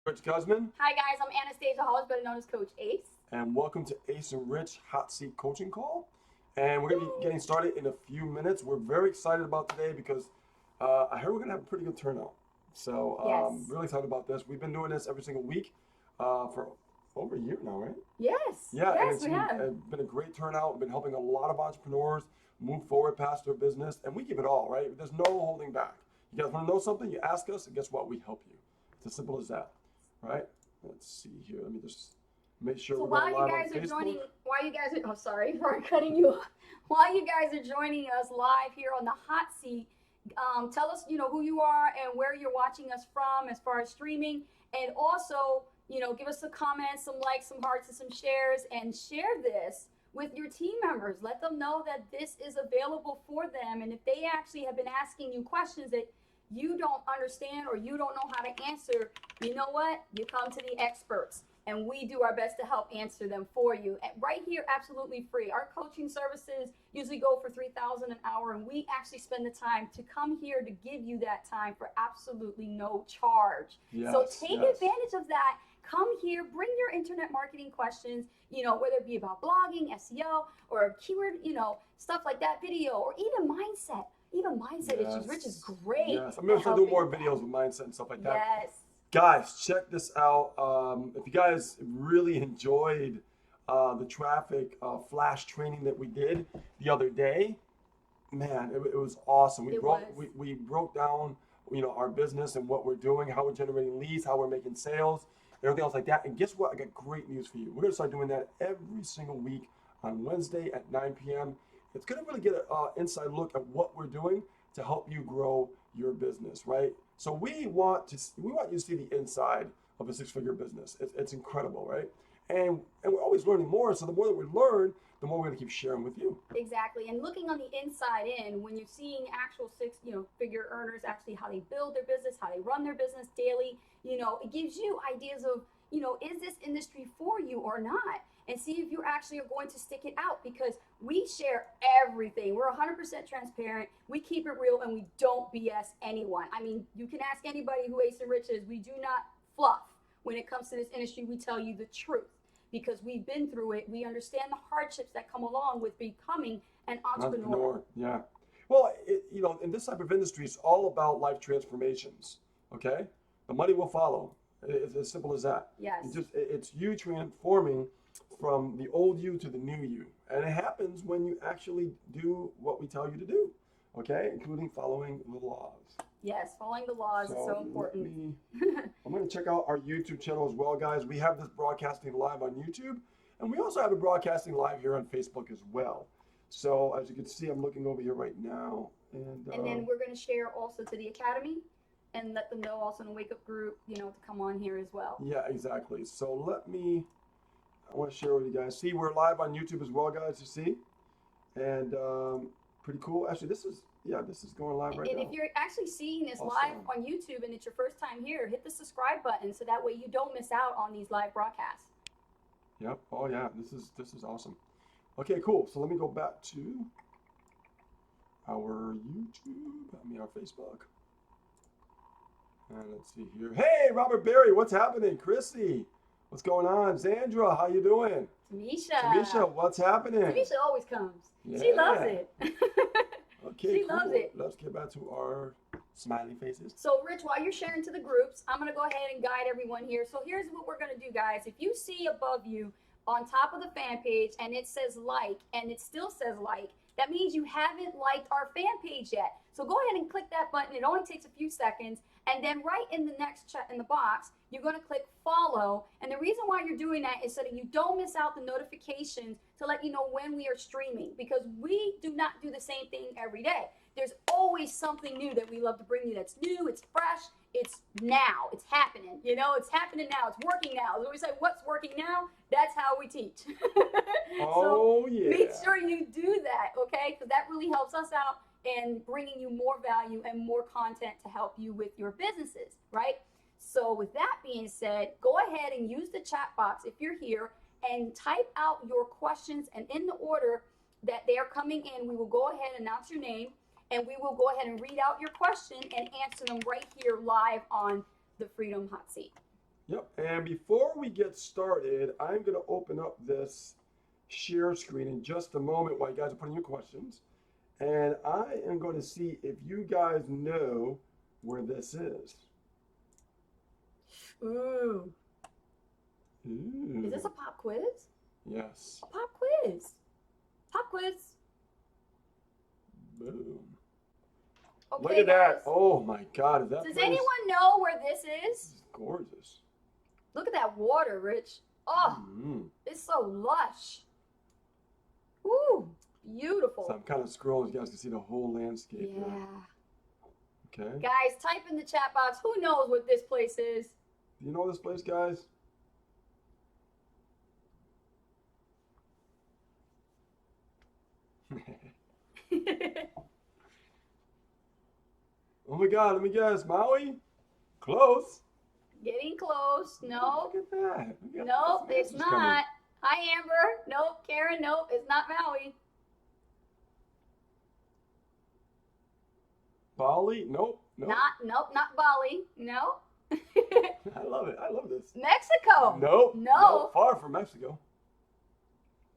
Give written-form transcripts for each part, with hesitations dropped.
Rich Guzman, Hi guys, I'm Anastasia Hollis, better known as Coach Ace. and welcome to Ace and Rich Hot Seat Coaching Call. And we're going to be Yay! getting started in a few minutes. We're very excited about today because I heard we're going to have a pretty good turnout. So, Yes. really excited about this. We've been doing this every single week for over a year now, right? Yes. Yeah, and Yes, it's we have. been a great turnout. We've been helping a lot of entrepreneurs move forward past their business, and we give it all, right? There's no holding back. You guys want to know something? You ask us, and guess what? We help you. It's as simple as that, right? Let's see here. Let me just make sure So we're while going you live on guys are Facebook. joining, while you guys are, oh sorry for cutting you off. While you guys are joining us live here on the hot seat, tell us who you are and where you're watching us from as far as streaming, and also give us some comments, some likes, some hearts, and some shares, and share this with your team members. Let them know that this is available for them, and if they actually have been asking you questions that you don't understand or you don't know how to answer, you know what? You come to the experts and we do our best to help answer them for you. And right here, absolutely free. Our coaching services usually go for $3,000 an hour, and we actually spend the time to come here to give you that time for absolutely no charge. So Yes, take yes. advantage of that. Come here, bring your internet marketing questions, whether it be about blogging, SEO, or keyword, stuff like that, video, or even mindset. Even mindset issues. Rich is Yes. great Yes. I'm at gonna start doing helping more with that. videos with mindset and stuff like that. Yes. Guys, check this out. If you guys really enjoyed the traffic flash training that we did the other day, man, it was awesome. It was. We broke down our business and what we're doing, how we're generating leads, how we're making sales, everything else like that. And guess what? I got great news for you. We're gonna start doing that every single week on Wednesday at 9 p.m. It's gonna really get an inside look at what we're doing to help you grow your business, right? So we want you to see the inside of a six-figure business. It's incredible, right? And we're always learning more. So the more that we learn, the more we're gonna keep sharing with you. Exactly. And looking on the inside in, when you're seeing actual figure earners, actually how they build their business, how they run their business daily, it gives you ideas of, is this industry for you or not? And see if you actually are going to stick it out, because we share everything. We're 100% transparent. We keep it real and we don't BS anyone. I mean, you can ask anybody who Ace and Rich is. We do not fluff when it comes to this industry. We tell you the truth because we've been through it. We understand the hardships that come along with becoming an entrepreneur. Entrepreneur, yeah. Well, in this type of industry, it's all about life transformations. Okay, the money will follow. It's as simple as that. Yes. It's you transforming from the old you to the new you, and it happens when you actually do what we tell you to do. Okay, including following the laws. Yes, following the laws is so important. I'm going to check out our YouTube channel as well, guys. We have this broadcasting live on YouTube, and we also have it broadcasting live here on Facebook as well. So as you can see, I'm looking over here right now, And then we're going to share also to the academy and let them know also in the wake up group, to come on here as well. yeah, exactly. So I want to share with you guys. See, we're live on YouTube as well, guys. You see, and pretty cool. Actually, this is going live right And now. if you're actually seeing this Awesome. live on YouTube and it's your first time here, hit the subscribe button so that way you don't miss out on these live broadcasts. Yep. Oh yeah, this is awesome. Okay, cool. So let me go back to our YouTube. Our Facebook. And let's see here. Hey, Robert Berry, what's happening? Chrissy, what's going on? Zandra, how you doing? Tamisha, what's happening? Tamisha always comes. Yeah. She loves it. Okay, She cool. loves it. Let's get back to our smiley faces. So, Rich, while you're sharing to the groups, I'm going to go ahead and guide everyone here. So, here's what we're going to do, guys. If you see above you on top of the fan page and it says like, and it still says like, that means you haven't liked our fan page yet. So, go ahead and click that button. It only takes a few seconds. And then right in the next check in the box, you're going to click follow. And the reason why you're doing that is so that you don't miss out the notifications to let you know when we are streaming, because we do not do the same thing every day. There's always something new that we love to bring you that's new, it's fresh, it's now, it's happening. It's happening now, it's working now. So we say, what's working now? That's how we teach. Oh, So yeah. make sure you do that, okay? Because that really helps us out in bringing you more value and more content to help you with your businesses, right? So with that being said, go ahead and use the chat box if you're here and type out your questions, and in the order that they are coming in, we will go ahead and announce your name, and we will go ahead and read out your question and answer them right here live on the Freedom Hot Seat. Yep. And before we get started, I'm going to open up this share screen in just a moment while you guys are putting your questions. And I am going to see if you guys know where this is. Ooh. Ooh. Is this a pop quiz? Yes. A pop quiz. Pop quiz. Boom. Okay, Look at that. guys. Oh my God. Is that Does place anyone know where this is? gorgeous? Look at that water, Rich. Oh, Mm. it's so lush. Ooh, beautiful. So I'm kind of scrolling so you guys can see the whole landscape Yeah. here. Okay. Guys, type in the chat box. Who knows what this place is? Do you know this place, guys? Oh my God, let me guess. Maui? Close. Getting close. No. Look at that. We got Nope, some it's answers coming. not. Hi, Amber. Nope. Karen, nope. It's not Maui. Bali? Nope. Nope. Not Bali. No. I love it. I love this. Mexico. Nope. No. Nope. Far from Mexico.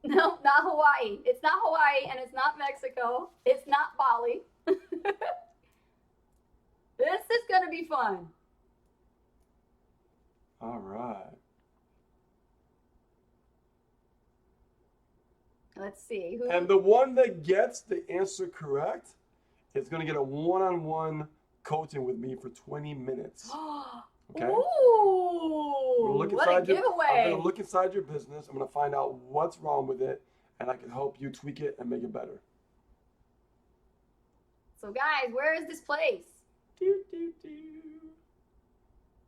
No, not Hawaii. It's not Hawaii and it's not Mexico. It's not Bali. This is going to be fun. All right. Let's see. Who? And the one that gets the answer correct is going to get a one-on-one coaching with me for 20 minutes. Okay? I'm Ooh. gonna look What a inside your, I'm giveaway. going to look inside your business. I'm going to find out what's wrong with it, and I can help you tweak it and make it better. So, guys, where is this place? Do, do, do.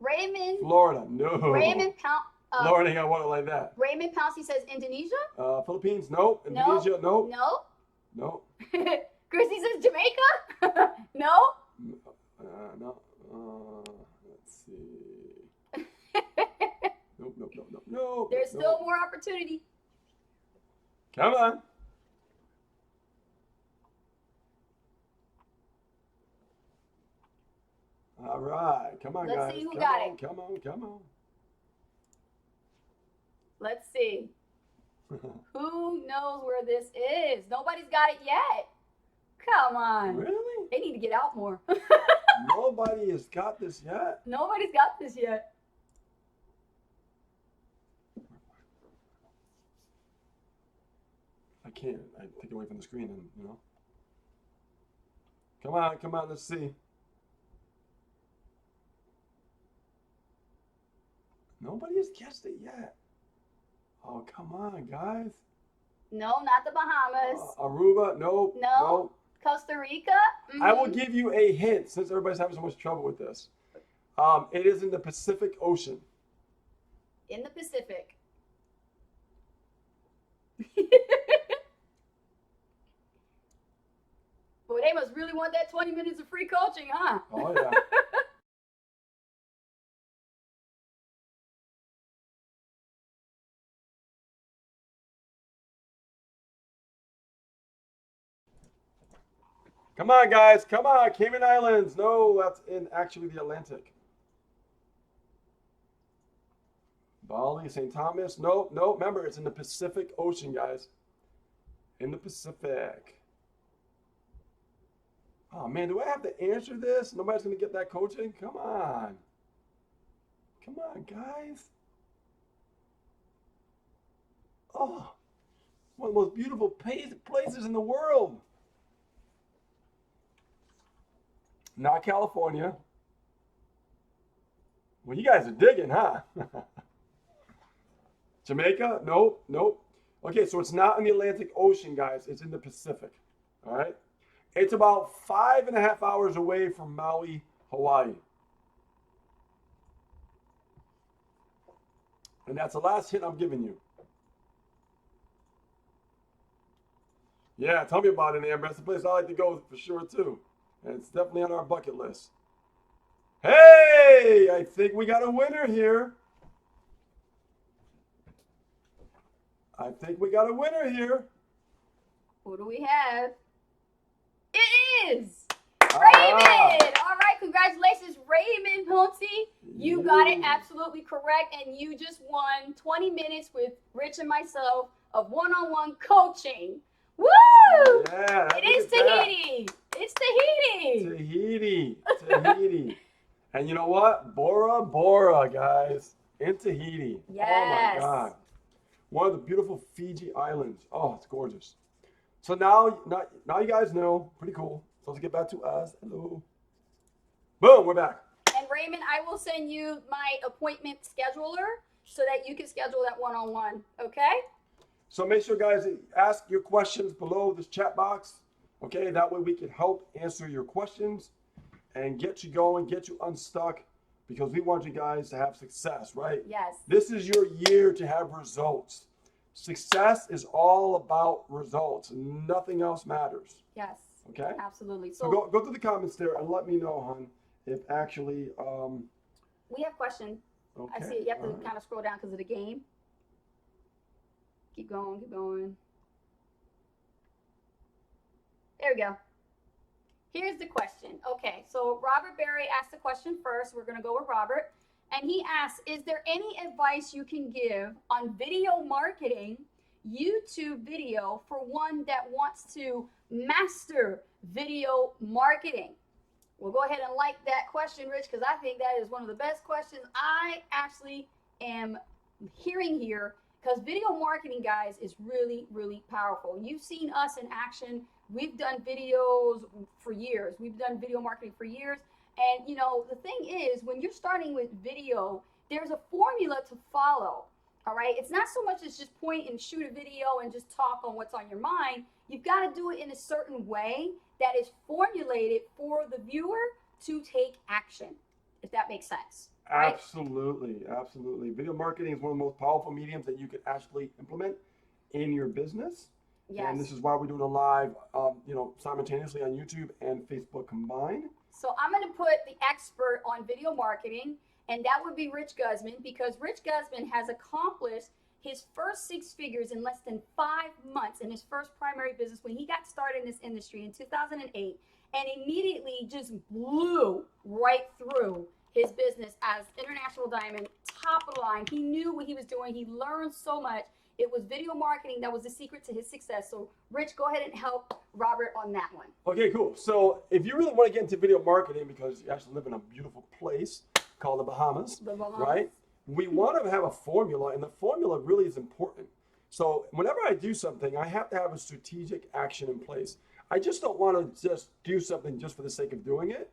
Raymond. Florida. No. Raymond Pound. Florida, I want it like that. Raymond Pouncey says Indonesia. Philippines, nope. Indonesia, nope. No. Nope. Chrissy says Jamaica. No. No. Let's see. Nope, nope, nope, nope, nope. There's nope. still more opportunity. Come on. All right. Come on, Let's guys. see who Come got on, it. Come on, come on. Let's see. Who knows where this is? Nobody's got it yet. Come on. Really? They need to get out more. Nobody has got this yet? Nobody's got this yet. I can't. I take it away from the screen and, you know. Come on, let's see. Nobody has guessed it yet. Oh, come on, guys. No, not the Bahamas. Aruba, nope. No. Nope. Costa Rica. I will give you a hint since everybody's having so much trouble with this. It is in the Pacific Ocean. In the Pacific. Boy, they must really want that 20 minutes of free coaching, huh? Oh, yeah. Come on, guys. Come on. Cayman Islands. No, that's in actually the Atlantic. Bali, St. Thomas. Nope, nope. Remember, it's in the Pacific Ocean, guys. In the Pacific. Oh, man, do I have to answer this? Nobody's going to get that coaching? Come on. Come on, guys. Oh, one of the most beautiful places in the world. Not California. Well, you guys are digging, huh? Jamaica? Nope, nope. Okay, so it's not in the Atlantic Ocean, guys. It's in the Pacific. All right? It's about 5.5 hours away from Maui, Hawaii. And that's the last hint I'm giving you. Yeah, tell me about it, Amber. That's the place I like to go for sure, too. And it's definitely on our bucket list. Hey, I think we got a winner here. I think we got a winner here. Who do we have? It is All Raymond! right. All right, congratulations, Raymond Ponce. You got it absolutely correct, and you just won 20 minutes with Rich and myself of one-on-one coaching. Woo! Yeah. It is Tahiti. It's Tahiti. Tahiti. And you know what? Bora Bora, guys. In Tahiti. Oh Yes. my God. One of the beautiful Fiji Islands. Oh, it's gorgeous. So now you guys know. Pretty cool. So let's get back to us. Hello. Boom, we're back. And Raymond, I will send you my appointment scheduler so that you can schedule that one-on-one, okay? So make sure, guys, ask your questions below this chat box. Okay, that way we can help answer your questions and get you going, get you unstuck, because we want you guys to have success, right? Yes. This is your year to have results. Success is all about results. Nothing else matters. Yes. Okay? Absolutely. So go through the comments there and let me know, hon, if actually we have questions. okay. I see it. You have to all right. kind of scroll down because of the game. Keep going, keep going. There we go. Here's the question. Okay, so Robert Berry asked the question first. We're going to go with Robert. And he asks, is there any advice you can give on video marketing, YouTube video, for one that wants to master video marketing? We'll go ahead and like that question, Rich, because I think that is one of the best questions I actually am hearing here, because video marketing, guys, is really, really powerful. You've seen us in action. We've done videos for years. We've done video marketing for years. And, you know, the thing is, when you're starting with video, there's a formula to follow, all right? It's not so much as just point and shoot a video and just talk on what's on your mind. You've got to do it in a certain way that is formulated for the viewer to take action, if that makes sense. Right? Absolutely, absolutely. Video marketing is one of the most powerful mediums that you can actually implement in your business. Yes. And this is why we're doing a live, simultaneously on YouTube and Facebook combined. So I'm going to put the expert on video marketing, and that would be Rich Guzman, because Rich Guzman has accomplished his first 6 figures in less than 5 months in his first primary business when he got started in this industry in 2008, and immediately just blew right through his business as International Diamond, top of the line. He knew what he was doing. He learned so much. It was video marketing that was the secret to his success. So, Rich, go ahead and help Robert on that one. Okay, cool. So if you really want to get into video marketing, because you actually live in a beautiful place called the Bahamas, right? We want to have a formula, and the formula really is important. So whenever I do something, I have to have a strategic action in place. I just don't want to just do something just for the sake of doing it.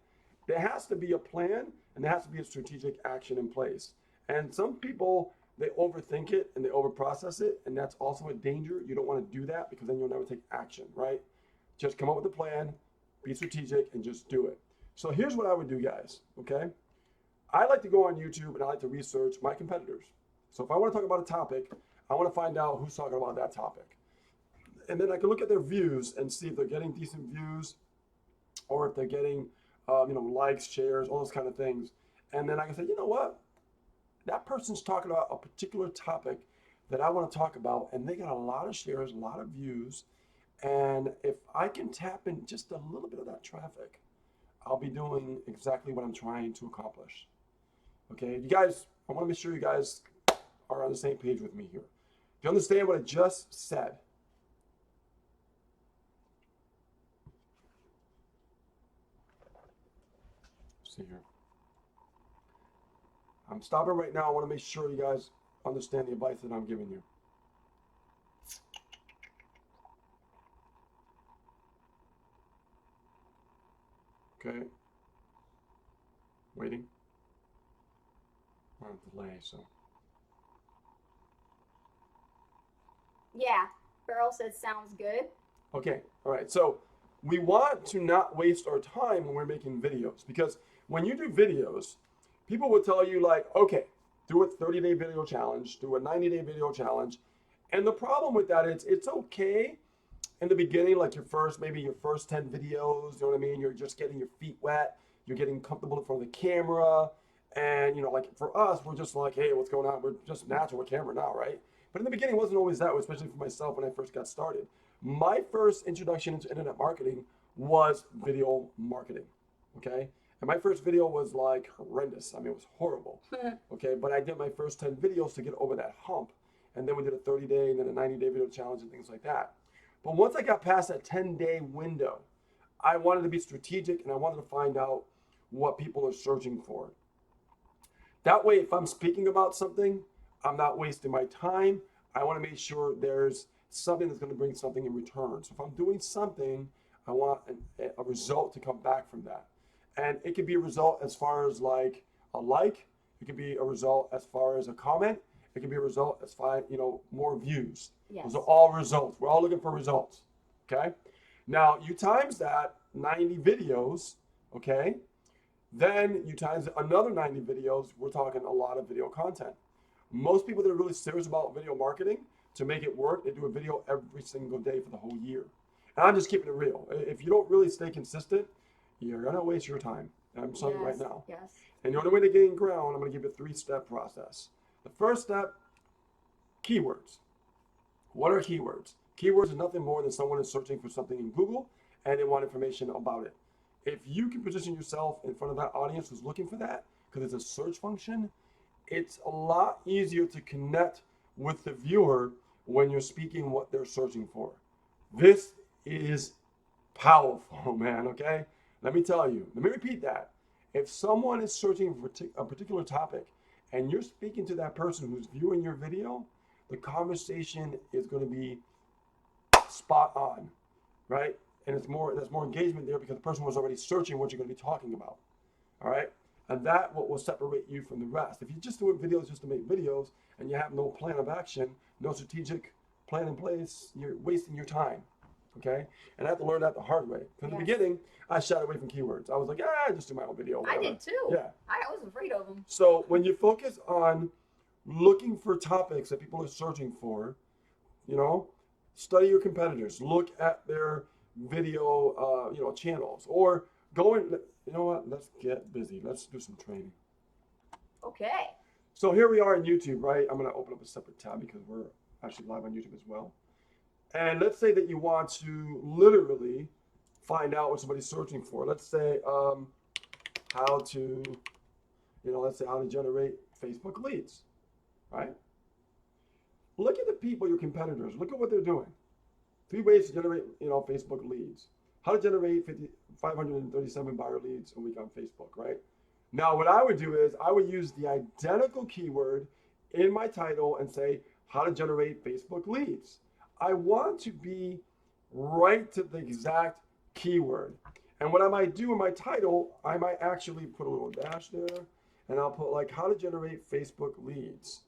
There has to be a plan, and there has to be a strategic action in place. And some people, they overthink it and they overprocess it, and that's also a danger. You don't want to do that, because then you'll never take action, right? Just come up with a plan, be strategic, and just do it. So here's what I would do, guys, okay? I like to go on YouTube and I like to research my competitors. So if I want to talk about a topic, I want to find out who's talking about that topic. And then I can look at their views and see if they're getting decent views, or if they're getting likes, shares, all those kind of things. And then I can say, you know what? That person's talking about a particular topic that I want to talk about, and they got a lot of shares, a lot of views. And if I can tap in just a little bit of that traffic, I'll be doing exactly what I'm trying to accomplish. Okay, you guys, I want to make sure you guys are on the same page with me here. Do you understand what I just said? See here. I'm stopping right now. I want to make sure you guys understand the advice that I'm giving you. Okay. Waiting. On a delay, so. Yeah, Beryl says sounds good. Okay, all right. So we want to not waste our time when we're making videos, because when you do videos, people will tell you like, okay, do a 30-day video challenge, do a 90-day video challenge. And the problem with that is it's okay in the beginning, like maybe your first 10 videos, you know what I mean? You're just getting your feet wet. You're getting comfortable in front of the camera. And, like for us, we're just like, hey, what's going on? We're just natural with camera now, right? But in the beginning, it wasn't always that way, especially for myself when I first got started. My first introduction into internet marketing was video marketing. Okay. And my first video was like horrendous. I mean, it was horrible. Okay. But I did my first 10 videos to get over that hump. And then we did a 30-day and then a 90-day video challenge and things like that. But once I got past that 10-day window, I wanted to be strategic and I wanted to find out what people are searching for. That way, if I'm speaking about something, I'm not wasting my time. I want to make sure there's something that's going to bring something in return. So if I'm doing something, I want a result to come back from that. And it could be a result as far as like a like. It could be a result as far as a comment. It could be a result as far, more views. Yes. Those are all results. We're all looking for results. Okay. Now you times that 90 videos. Okay. Then you times another 90 videos. We're talking a lot of video content. Most people that are really serious about video marketing, to make it work, they do a video every single day for the whole year. And I'm just keeping it real. If you don't really stay consistent, you're going to waste your time. I'm telling you right now. Yes. And the only way to gain ground, I'm going to give you a 3-step process. The first step, keywords. What are keywords? Keywords are nothing more than someone is searching for something in Google and they want information about it. If you can position yourself in front of that audience who's looking for that, because it's a search function, it's a lot easier to connect with the viewer when you're speaking what they're searching for. This is powerful, man, okay? Let me tell you, let me repeat that. If someone is searching for a particular topic and you're speaking to that person who's viewing your video, the conversation is going to be spot on, right? And there's more engagement there because the person was already searching what you're going to be talking about, all right? And that what will separate you from the rest. If you're just doing videos just to make videos and you have no plan of action, no strategic plan in place, you're wasting your time, okay? And I had to learn that the hard way. From the beginning, I shied away from keywords. I was like, just do my own video. Whatever. I did too. Yeah. I was afraid of them. So when you focus on looking for topics that people are searching for, study your competitors. Look at their video, channels. Or go in, let's get busy. Let's do some training. Okay. So here we are on YouTube, right? I'm going to open up a separate tab because we're actually live on YouTube as well. And let's say that you want to literally find out what somebody's searching for. Let's say how to generate Facebook leads, right? Look at the people, your competitors. Look at what they're doing. 3 ways to generate, Facebook leads. How to generate 537 buyer leads a week on Facebook, right? Now, what I would do is I would use the identical keyword in my title and say, how to generate Facebook leads. I want to be right to the exact keyword. And what I might do in my title, I might actually put a little dash there and I'll put like how to generate Facebook leads.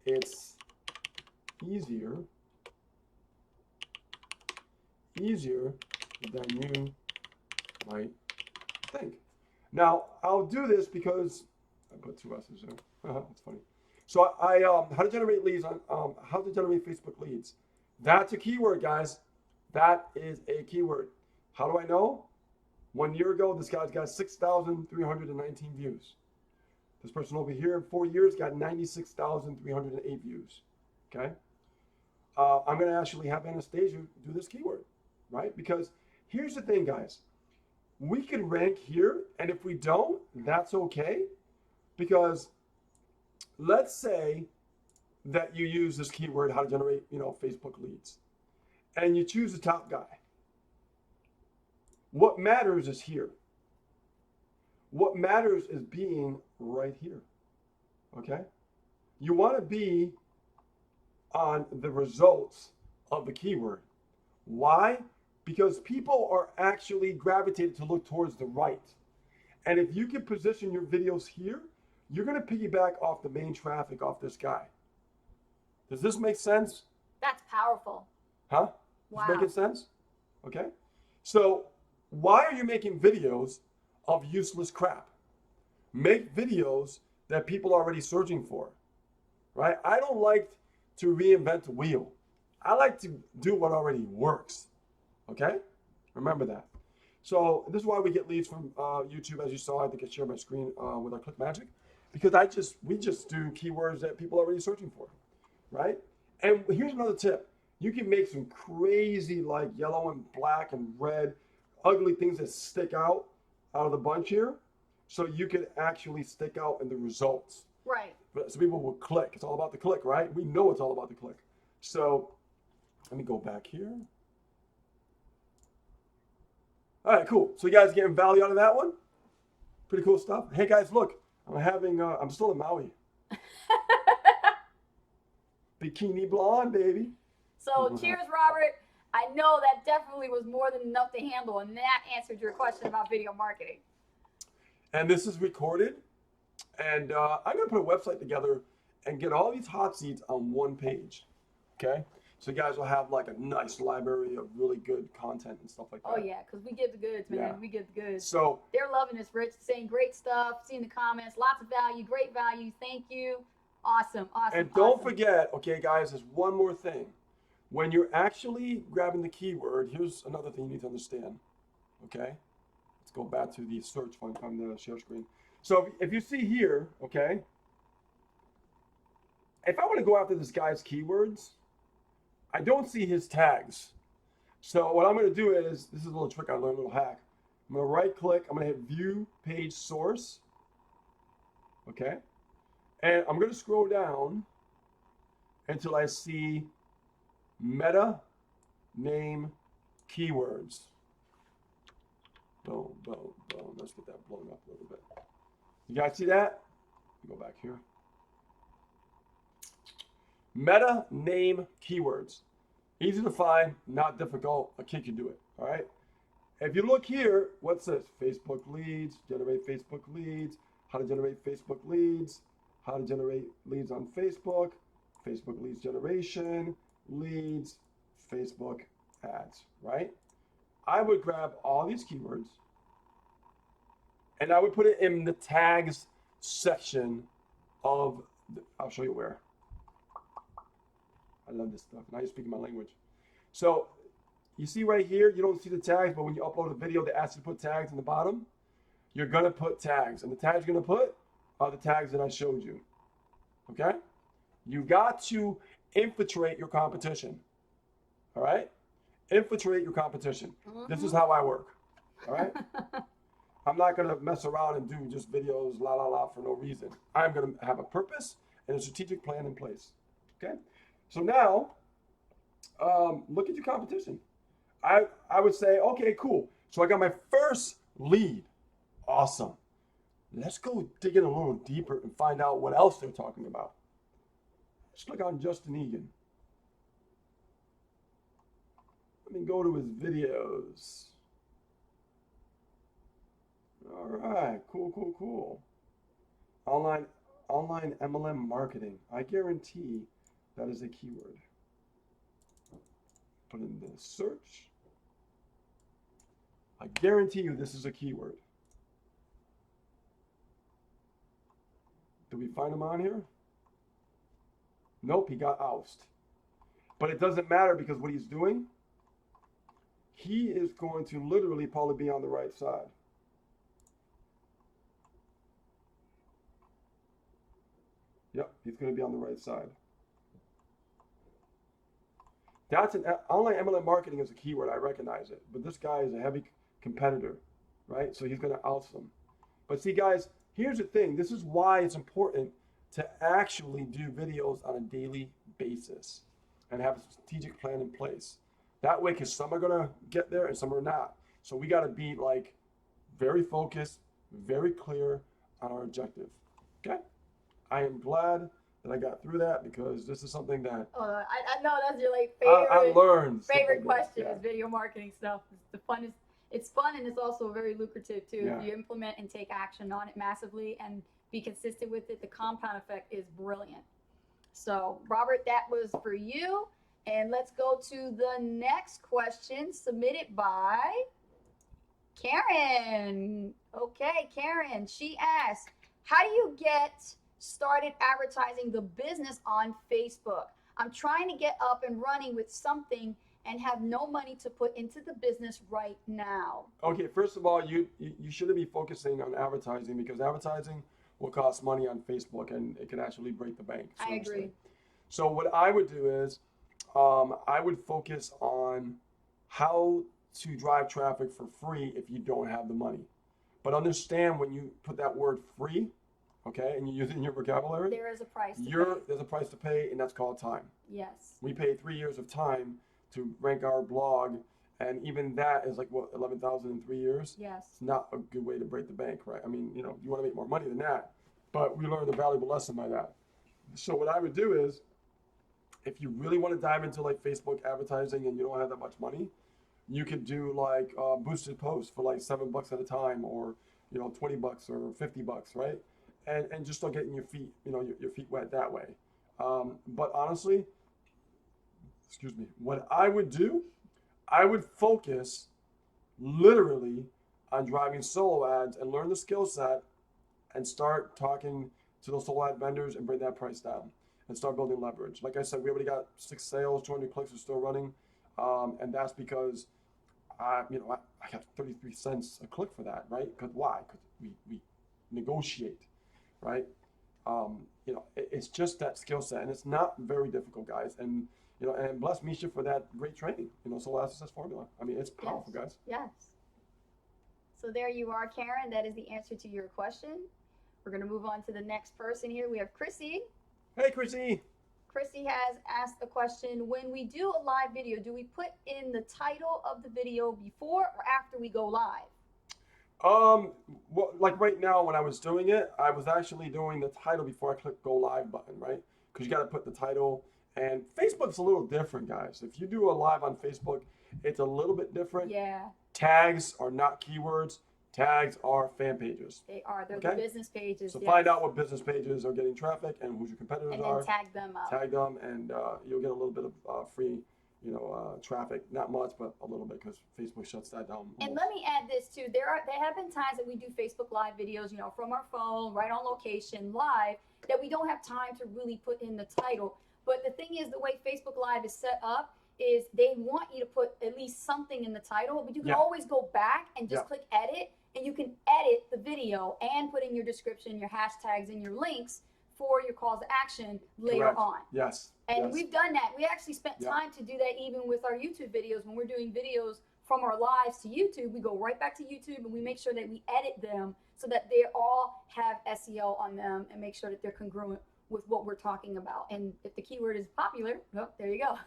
It's easier than you might think. Now, I'll do this because I put 2 S's there. That's funny. So how to generate leads on how to generate Facebook leads. That's a keyword, guys. That is a keyword. How do I know? 1 year ago, this guy's got 6,319 views. This person over here in 4 years got 96,308 views. Okay. I'm going to actually have Anastasia do this keyword, right? Because here's the thing, guys. We can rank here, and if we don't, that's okay. Because let's say that you use this keyword, how to generate, Facebook leads, and you choose the top guy. What matters is here. What matters is being right here. Okay? You want to be on the results of the keyword. Why? Because people are actually gravitated to look towards the right. And if you can position your videos here, you're going to piggyback off the main traffic off this guy. Does this make sense? That's powerful. Huh? Wow. Is it making sense? Okay. So why are you making videos of useless crap? Make videos that people are already searching for, right? I don't like to reinvent the wheel. I like to do what already works, okay? Remember that. So this is why we get leads from YouTube, as you saw. I think I shared my screen with our Click Magic, because we just do keywords that people are already searching for, right? And here's another tip. You can make some crazy like yellow and black and red, ugly things that stick out of the bunch here. So you can actually stick out in the results. Right. So people will click. It's all about the click, right? We know it's all about the click. So let me go back here. All right, cool. So you guys getting value out of that one? Pretty cool stuff. Hey guys, look, I'm still in Maui. Bikini blonde, baby. So cheers, Robert. I know that definitely was more than enough to handle, and that answered your question about video marketing. And this is recorded. And I'm going to put a website together and get all these hot seats on one page. Okay? So you guys will have like a nice library of really good content and stuff like that. Oh, yeah, because we give the goods, man. Yeah. We give the goods. So they're loving this, Rich. Saying great stuff, seeing the comments, lots of value, great value. Thank you. Awesome. And don't forget, okay, guys, there's one more thing. When you're actually grabbing the keyword, here's another thing you need to understand. Okay? Let's go back to the search on the share screen. So if you see here, okay, if I want to go after this guy's keywords, I don't see his tags. So what I'm going to do is, this is a little trick I learned, a little hack. I'm going to right click, I'm going to hit view page source. Okay? And I'm going to scroll down until I see meta name keywords. Boom, boom, boom. Let's get that blown up a little bit. You guys see that? Go back here. Meta name keywords. Easy to find, not difficult. A kid can do it. All right. If you look here, what's this? Facebook leads, generate Facebook leads, how to generate Facebook leads, how to generate leads on Facebook, Facebook leads generation, leads, Facebook ads, right? I would grab all these keywords and I would put it in the tags section of, I'll show you where. I love this stuff. Now you're speaking my language. So you see right here, you don't see the tags, but when you upload a video, they ask you to put tags in the bottom. You're going to put tags. And the tags you're going to put are the tags that I showed you. Okay? You got to infiltrate your competition. All right? Infiltrate your competition. Mm-hmm. This is how I work. All right? I'm not going to mess around and do just videos la la la for no reason. I'm going to have a purpose and a strategic plan in place. Okay? So now, look at your competition. I would say, okay, cool. So I got my first lead. Awesome. Let's go dig in a little deeper and find out what else they're talking about. Let's click on Justin Egan. Let me go to his videos. All right, cool. Online MLM marketing. I guarantee that is a keyword. Put in the search. I guarantee you this is a keyword. Did we find him on here? Nope, he got ousted. But it doesn't matter because what he's doing, he is going to literally probably be on the right side. Yep, he's going to be on the right side. That's an online MLM marketing is a keyword. I recognize it. But this guy is a heavy competitor, right? So he's going to oust them. But see, guys, here's the thing. This is why it's important to actually do videos on a daily basis and have a strategic plan in place. That way, because some are going to get there and some are not. So we got to be like very focused, very clear on our objective. Okay? I am glad that I got through that because this is something that I know that's your like favorite. I learned favorite question is video marketing stuff. It's fun and it's also very lucrative too. Yeah. If you implement and take action on it massively and be consistent with it, the compound effect is brilliant. So Robert, that was for you. And let's go to the next question submitted by Karen. Okay, Karen, she asked, how do you get started advertising the business on Facebook? I'm trying to get up and running with something and have no money to put into the business right now. Okay, first of all, you shouldn't be focusing on advertising because advertising will cost money on Facebook and it can actually break the bank. I agree. So what I would do is I would focus on how to drive traffic for free if you don't have the money. But understand when you put that word free, okay, and you use it in your vocabulary, There is a price to pay. there's a price to pay, and that's called time. Yes. We paid 3 years of time to rank our blog, and even that is like what 11,000 in 3 years. Yes. It's not a good way to break the bank, right? I mean, you know, you want to make more money than that, but we learned a valuable lesson by that. So what I would do is, if you really want to dive into like Facebook advertising and you don't have that much money, you could do like boosted posts for like $7 at a time, or you know, $20 or $50, right? And just start getting your feet, you know, your feet wet that way. But honestly, excuse me, what I would do, I would focus literally on driving solo ads and learn the skill set and start talking to those solo ad vendors and bring that price down and start building leverage. Like I said, we already got 6 sales, 200 clicks are still running. And that's because I got 33 cents a click for that, right? Because why? Because we negotiate, right? You know, it's just that skill set, and it's not very difficult, guys. And you know, and bless Misha for that great training. You know, Solo Ad Success Formula. I mean, it's powerful, guys. Yes. So there you are, Karen. That is the answer to your question. We're going to move on to the next person here. We have Chrissy. Hey, Chrissy. Chrissy has asked a question. When we do a live video, do we put in the title of the video before or after we go live? Well, like right now when I was doing it, I was actually doing the title before I click go live button, right? Because you got to put the title, and Facebook's a little different, guys. If you do a live on Facebook, it's a little bit different. Yeah, Tags are not keywords. Tags are fan pages. they are. They're the Okay. business pages. So yes. find out what business pages are getting traffic and who your competitors And are. then tag them up. Tag them, and you'll get a little bit of free, you know, traffic. Not much, but a little bit, because Facebook shuts that down. And let me add this too. There have been times that we do Facebook Live videos, you know, from our phone, right on location, live, that we don't have time to really put in the title. But the thing is, the way Facebook Live is set up is they want you to put at least something in the title, but you can Yeah. always go back and just Yeah. click edit, and you can edit the video and put in your description, your hashtags, and your links for your calls to action later Correct. on. Yes. And yes. we've done that. We actually spent Yeah. time to do that even with our YouTube videos. When we're doing videos from our lives to YouTube, we go right back to YouTube and we make sure that we edit them so that they all have SEO on them and make sure that they're congruent with what we're talking about. And if the keyword is popular, well, there you go.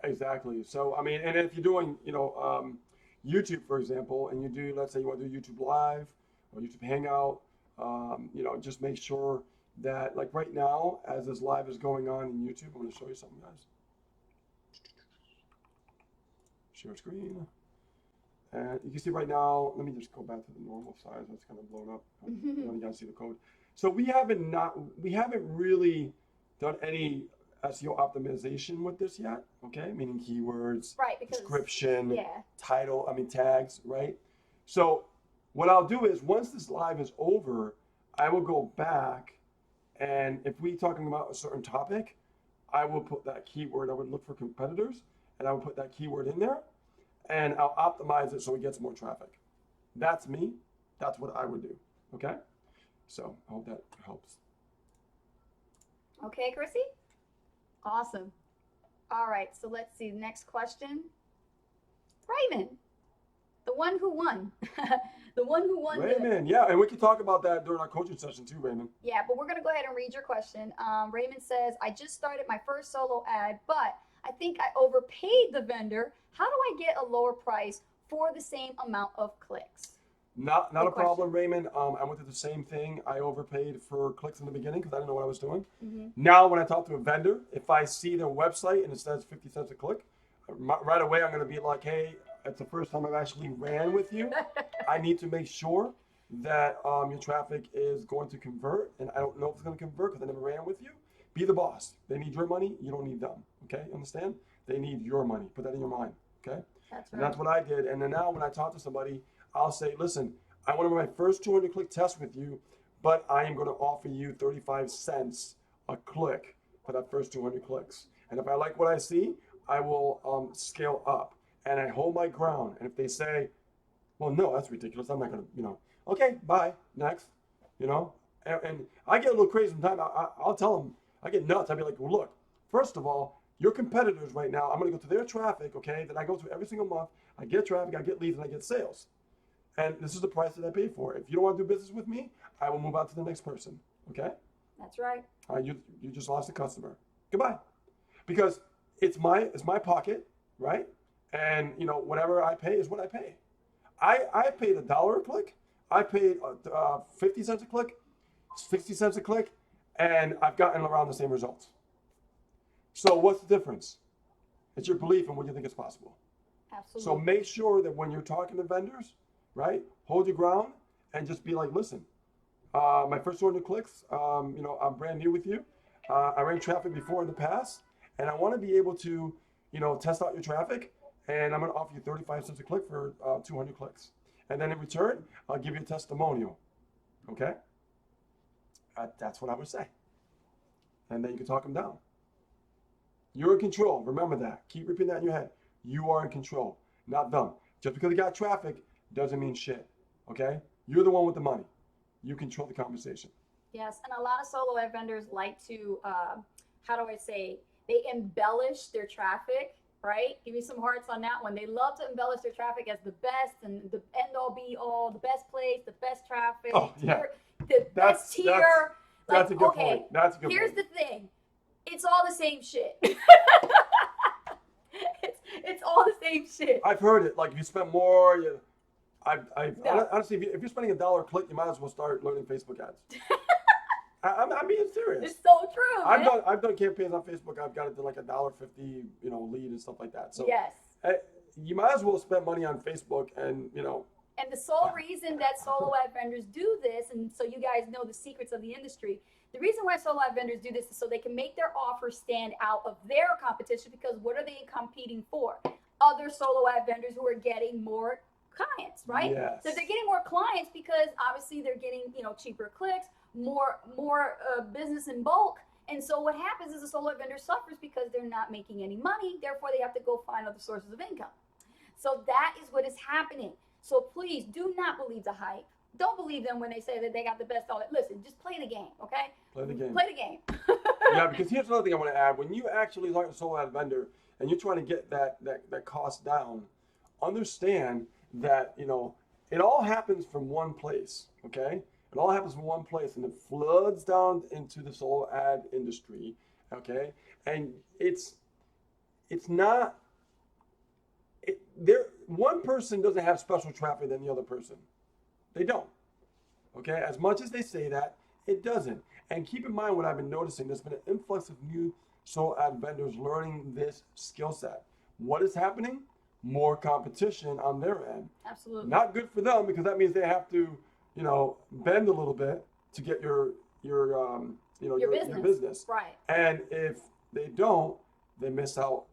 Exactly. So, I mean, and if you're doing, you know, YouTube, for example, and you do, let's say you want to do YouTube Live or YouTube Hangout, you know, just make sure that, like right now, as this live is going on in YouTube, I'm going to show you something, guys. Share screen. And you can see right now, let me just go back to the normal size. That's kind of blown up. You guys see the code. So we haven't really done any SEO optimization with this yet, okay? Meaning keywords, Right, because description, yeah, title, tags, right? So what I'll do is once this live is over, I will go back, and if we're talking about a certain topic, I will put that keyword. I would look for competitors, and I would put that keyword in there, and I'll optimize it so it gets more traffic. That's me. That's what I would do, okay? So I hope that helps. okay, Chrissy? Awesome. All right, so let's see. Next question. Raymond, the one who won. The one who won. Raymond, yeah, and we can talk about that during our coaching session too, Raymond. Yeah, but we're going to go ahead and read your question. Raymond says, I just started my first solo ad, but I think I overpaid the vendor. How do I get a lower price for the same amount of clicks? Not Good a problem, Raymond. I went through the same thing. I overpaid for clicks in the beginning because I didn't know what I was doing. Mm-hmm. Now, when I talk to a vendor, if I see their website and it says 50 cents a click, right away I'm going to be like, hey, it's the first time I've actually ran with you. I need to make sure that your traffic is going to convert, and I don't know if it's going to convert because I never ran with you. Be the boss. They need your money. You don't need them. Okay? Understand? They need your money. Put that in your mind. Okay? That's And right. that's what I did. And then now when I talk to somebody, I'll say, listen, I want to run my first 200 click test with you, but I am going to offer you 35 cents a click for that first 200 clicks. And if I like what I see, I will scale up, and I hold my ground. And if they say, well, no, that's ridiculous, I'm not going to, okay, bye, next, and I get a little crazy sometimes. I'll tell them, I get nuts. I'll be like, well, look, first of all, Your competitors right now, I'm going to go to their traffic, okay, that I go to every single month. I get traffic, I get leads, and I get sales. And this is the price that I pay for. If you don't want to do business with me, I will move on to the next person, okay? That's right. You just lost a customer. Goodbye. Because it's my pocket, right? And whatever I pay is what I pay. I paid $1 a click. I paid 50 cents a click, 60 cents a click, and I've gotten around the same results. So what's the difference? It's your belief in what you think is possible. Absolutely. So make sure that when you're talking to vendors, right, hold your ground and just be like, listen, my first 200 clicks, I'm brand new with you. I ran traffic before in the past, and I want to be able to, test out your traffic, and I'm going to offer you 35 cents a click for 200 clicks. And then in return, I'll give you a testimonial. Okay? That's what I would say. And then you can talk them down. You're in control. Remember that. Keep repeating that in your head. You are in control, not them. Just because you got traffic doesn't mean shit. Okay? You're the one with the money. You control the conversation. Yes, and a lot of solo ad vendors like to, they embellish their traffic, right? Give me some hearts on that one. They love to embellish their traffic as the best and the end all be all, the best place, the best traffic, Oh, yeah. the best tier. That's a good point. That's a good here's point. the thing. It's all the same shit. it's all the same shit. I've heard it. Like if you spend more, No. honestly, if you're spending $1 a click, you might as well start learning Facebook ads. I'm being serious. It's so true, man. I've done campaigns on Facebook. I've got it to like $1.50, lead and stuff like that. So yes. You might as well spend money on Facebook and And the sole reason that solo ad vendors do this, and so you guys know the secrets of the industry, the reason why solo ad vendors do this is so they can make their offer stand out of their competition, because what are they competing for? Other solo ad vendors who are getting more clients, right? Yes. So they're getting more clients because obviously they're getting, cheaper clicks, more business in bulk. And so what happens is the solo ad vendor suffers because they're not making any money. Therefore, they have to go find other sources of income. So that is what is happening. So please do not believe the hype. Don't believe them when they say that they got the best. Listen, just play the game, okay? Play the game. Play the game. Yeah, because here's another thing I want to add. When you actually talk to a solo ad vendor and you're trying to get that cost down, understand that it all happens from one place. Okay, it all happens from one place, and it floods down into the solo ad industry. Okay, and it's not. One person doesn't have special traffic than the other person. They don't. Okay, as much as they say that, it doesn't. And keep in mind what I've been noticing. There's been an influx of new solo ad vendors learning this skill set. What is happening? More competition on their end. Absolutely. Not good for them, because that means they have to, bend a little bit to get your business. Right. And if they don't, they miss out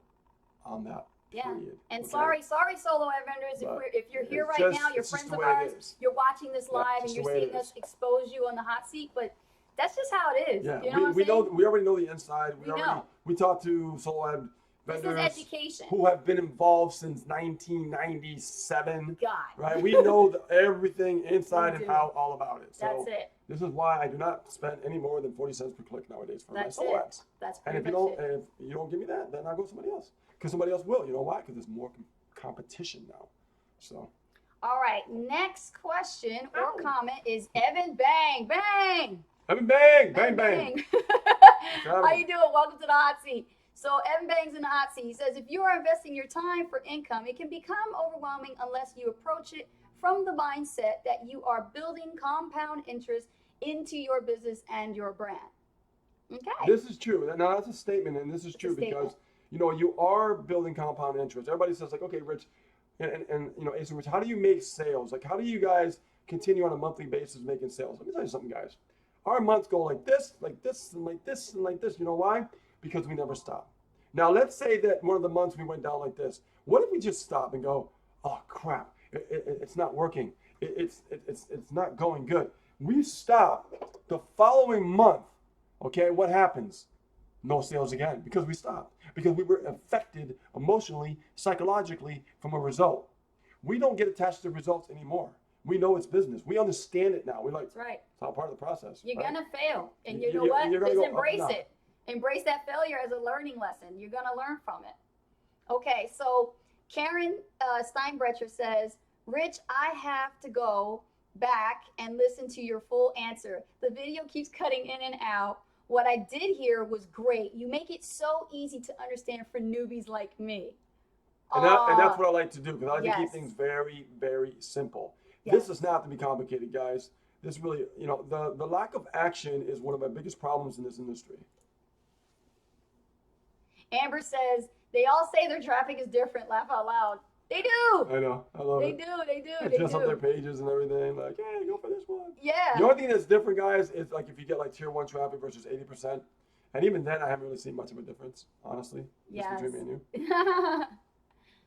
on that. Yeah. Period. And Okay? sorry, solo ad vendors. If you're here It's right just- now, you're it's just friends the of way it ours. is. You're watching this Yeah, live, just and the you're way it seeing us is. expose you on the hot seat. But that's just how it is. Yeah, You know we already know the inside. We know. We talk to solo ad This is vendors education. who have been involved since 1997. God. Right? We know everything inside We and do. out, all about it. So That's it. this is why I do not spend any more than 40 cents per click nowadays for That's my solo it. ads. That's And pretty if much it. you don't give me that, then I'll go to somebody else. Because somebody else will. You know why? Because there's more competition now. So. All right. Next question or comment is Evan Bang. Bang. Evan Bang! Bang, bang! How you doing? Welcome to the hot seat. So Evan Bang's in the hot seat. He says, if you are investing your time for income, it can become overwhelming unless you approach it from the mindset that you are building compound interest into your business and your brand. Okay. This is true. Now that's a statement, and this is true because you are building compound interest. Everybody says like, okay, Rich, and Asa, Rich, how do you make sales? Like, how do you guys continue on a monthly basis making sales? Let me tell you something, guys. Our months go like this, and like this, and like this. You know why? Because we never stop. Now, let's say that one of the months we went down like this. What if we just stop and go, oh crap, it's not working. It's not going good. We stop. The following month, okay, what happens? No sales again, because we stopped. Because we were affected emotionally, psychologically from a result. We don't get attached to results anymore. We know it's business. We understand it now. We're like, That's right. it's all part of the process. You're right? gonna fail, and you know You're what? gonna Just go up embrace and down. it. Embrace that failure as a learning lesson. You're going to learn from it. Okay, so Karen Steinbrecher says, Rich, I have to go back and listen to your full answer. The video keeps cutting in and out. What I did here was great. You make it so easy to understand for newbies like me. And that's what I like to do, because I like to keep things very, very simple. Yes. This does not have to be complicated, guys. This really, the lack of action is one of my biggest problems in this industry. Amber says, they all say their traffic is different. Laugh out loud. They do. I know. I love it. They do. They dress up their pages and everything. Like, hey, go for this one. Yeah. The only thing that's different, guys, is like if you get like tier 1 traffic versus 80%. And even then, I haven't really seen much of a difference, honestly. Yes. Just between me and you.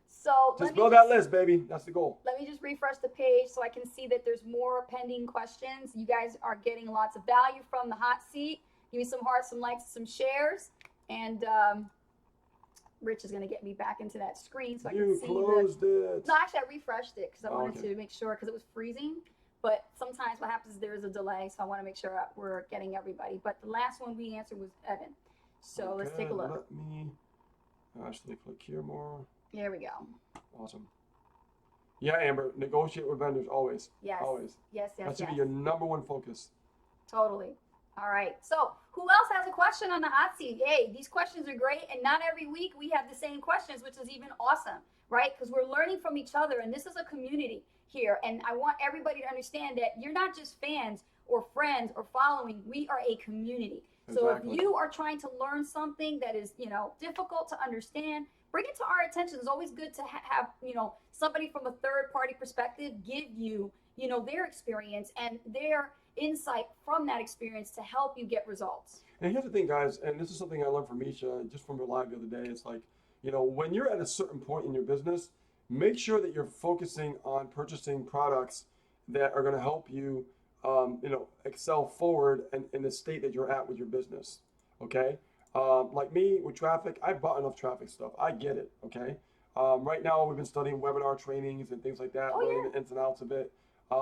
So just build that list, baby. That's the goal. Let me just refresh the page so I can see that there's more pending questions. You guys are getting lots of value from the hot seat. Give me some hearts, some likes, some shares. And Rich is going to get me back into that screen so I can see. You closed it. No, actually, I refreshed it because I wanted to make sure, because it was freezing. But sometimes what happens is there is a delay, so I want to make sure we're getting everybody. But the last one we answered was Evan. So let's take a look. Let me actually click here more. There we go. Awesome. Yeah, Amber, negotiate with vendors always. Yes. Always. Yes. That should be your number one focus. Totally. All right. So who else has a question on the hot seat? Hey, these questions are great. And not every week we have the same questions, which is even awesome, right? Because we're learning from each other. And this is a community here. And I want everybody to understand that you're not just fans or friends or following. We are a community. So if you are trying to learn something that is, difficult to understand, bring it to our attention. It's always good to have, somebody from a third party perspective give you, their experience and their insight from that experience to help you get results. And here's the thing, guys, and this is something I learned from Misha just from her live the other day. It's like, when you're at a certain point in your business, make sure that you're focusing on purchasing products that are going to help you, excel forward in the state that you're at with your business. Okay. Like me with traffic, I bought enough traffic stuff. I get it. Okay. Right now we've been studying webinar trainings and things like that, learning the ins and outs of it,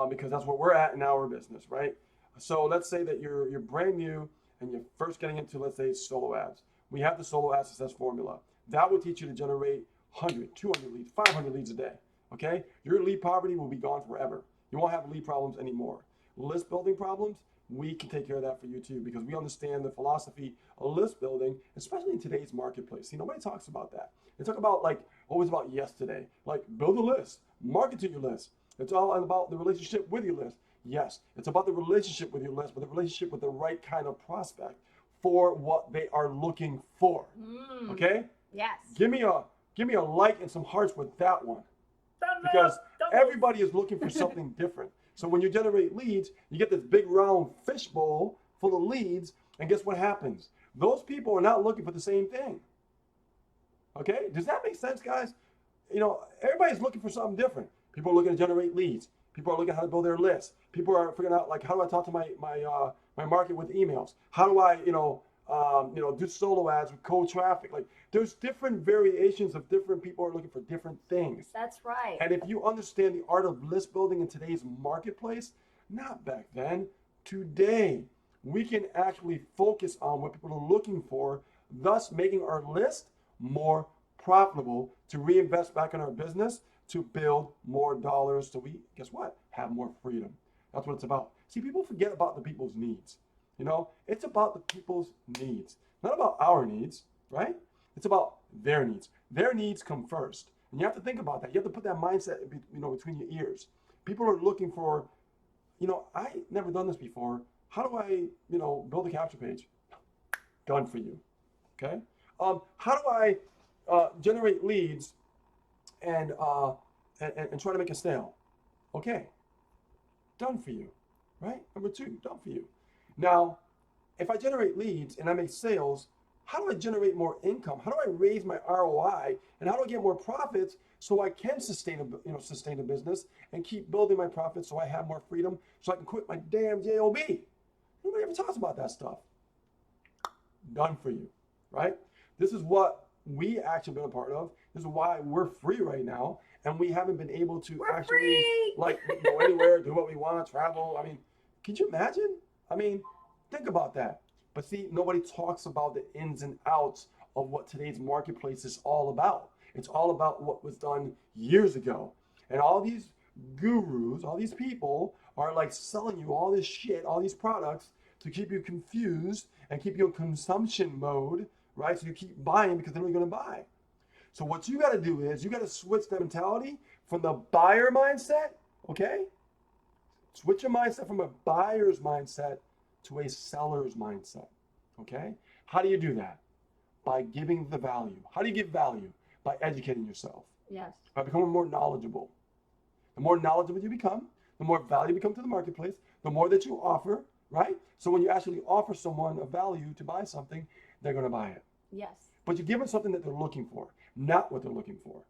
because that's where we're at in our business, right? So let's say that you're brand new and you're first getting into, let's say, solo ads. We have the solo ad success formula. That will teach you to generate 100, 200 leads, 500 leads a day. Okay. Your lead poverty will be gone forever. You won't have lead problems anymore. List building problems, we can take care of that for you too, because we understand the philosophy of list building, especially in today's marketplace. See, nobody talks about that. They talk about always about yesterday, like build a list, market to your list. It's all about the relationship with your list. Yes, it's about the relationship with your list, but the relationship with the right kind of prospect for what they are looking for. Okay? Yes. Give me a like and some hearts with that one, because everybody is looking for something different. So when you generate leads, you get this big round fishbowl full of leads, and guess what happens? Those people are not looking for the same thing. Okay? Does that make sense, guys? Everybody's looking for something different. People are looking to generate leads. People are looking at how to build their list. People are figuring out, how do I talk to my market with emails? How do I, do solo ads with cold traffic? There's different variations of different people are looking for different things. That's right. And if you understand the art of list building in today's marketplace, not back then, today, we can actually focus on what people are looking for, thus making our list more profitable to reinvest back in our business, to build more dollars, so we, guess what, have more freedom. That's what it's about. See, people forget about the people's needs. It's about the people's needs, not about our needs, right? It's about their needs. Their needs come first. And you have to think about that. You have to put that mindset, between your ears. People are looking for, I never done this before. How do I, build a capture page? Done for you. Okay. How do I generate leads and try to make a sale? Okay. Done for you. Right? Number 2, done for you. Now, if I generate leads and I make sales, how do I generate more income? How do I raise my ROI? And how do I get more profits so I can sustain a business and keep building my profits so I have more freedom, so I can quit my damn JOB? Nobody ever talks about that stuff. Done for you, right? This is what we actually been a part of. This is why we're free right now, and we haven't been able to go anywhere, do what we want, travel. I mean, could you imagine? Think about that. But see, nobody talks about the ins and outs of what today's marketplace is all about. It's all about what was done years ago. And all these gurus, all these people are like selling you all this shit, all these products to keep you confused and keep you in consumption mode, right? So you keep buying because they're only going to buy. So what you got to do is you got to switch the mentality from the buyer mindset, okay? Switch your mindset from a buyer's mindset to a seller's mindset, okay? How do you do that? By giving the value. How do you give value? By educating yourself, Yes. by becoming more knowledgeable. The more knowledgeable you become, the more value you become to the marketplace, the more that you offer, right? So when you actually offer someone a value to buy something, they're going to buy it. Yes. But you give them something that they're looking for, not what they're looking for,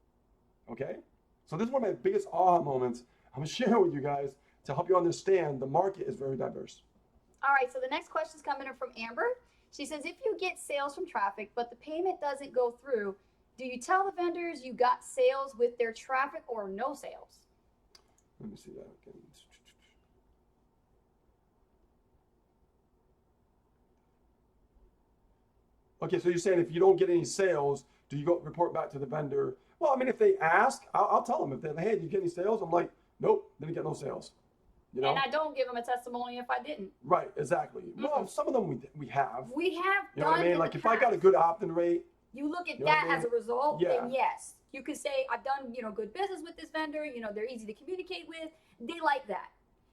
okay? So this is one of my biggest aha moments I'm sharing with you guys to help you understand the market is very diverse. All right, so the next question is coming in from Amber. She says, if you get sales from traffic, but the payment doesn't go through, do you tell the vendors you got sales with their traffic or no sales? Let me see that again. Okay, so you're saying if you don't get any sales, do you go report back to the vendor? Well, I mean, if they ask, I'll tell them. If they're like, hey, did you get any sales? I'm like, nope, didn't get no sales. You know? And I don't give them a testimony if I didn't. Right, exactly. Well, some of them we have. We have You know what I done mean? in Like the if I got a past. good opt-in rate, You look at You know what that I mean? as a result, Yeah. then yes. You could say, I've done, good business with this vendor, they're easy to communicate with. They like that.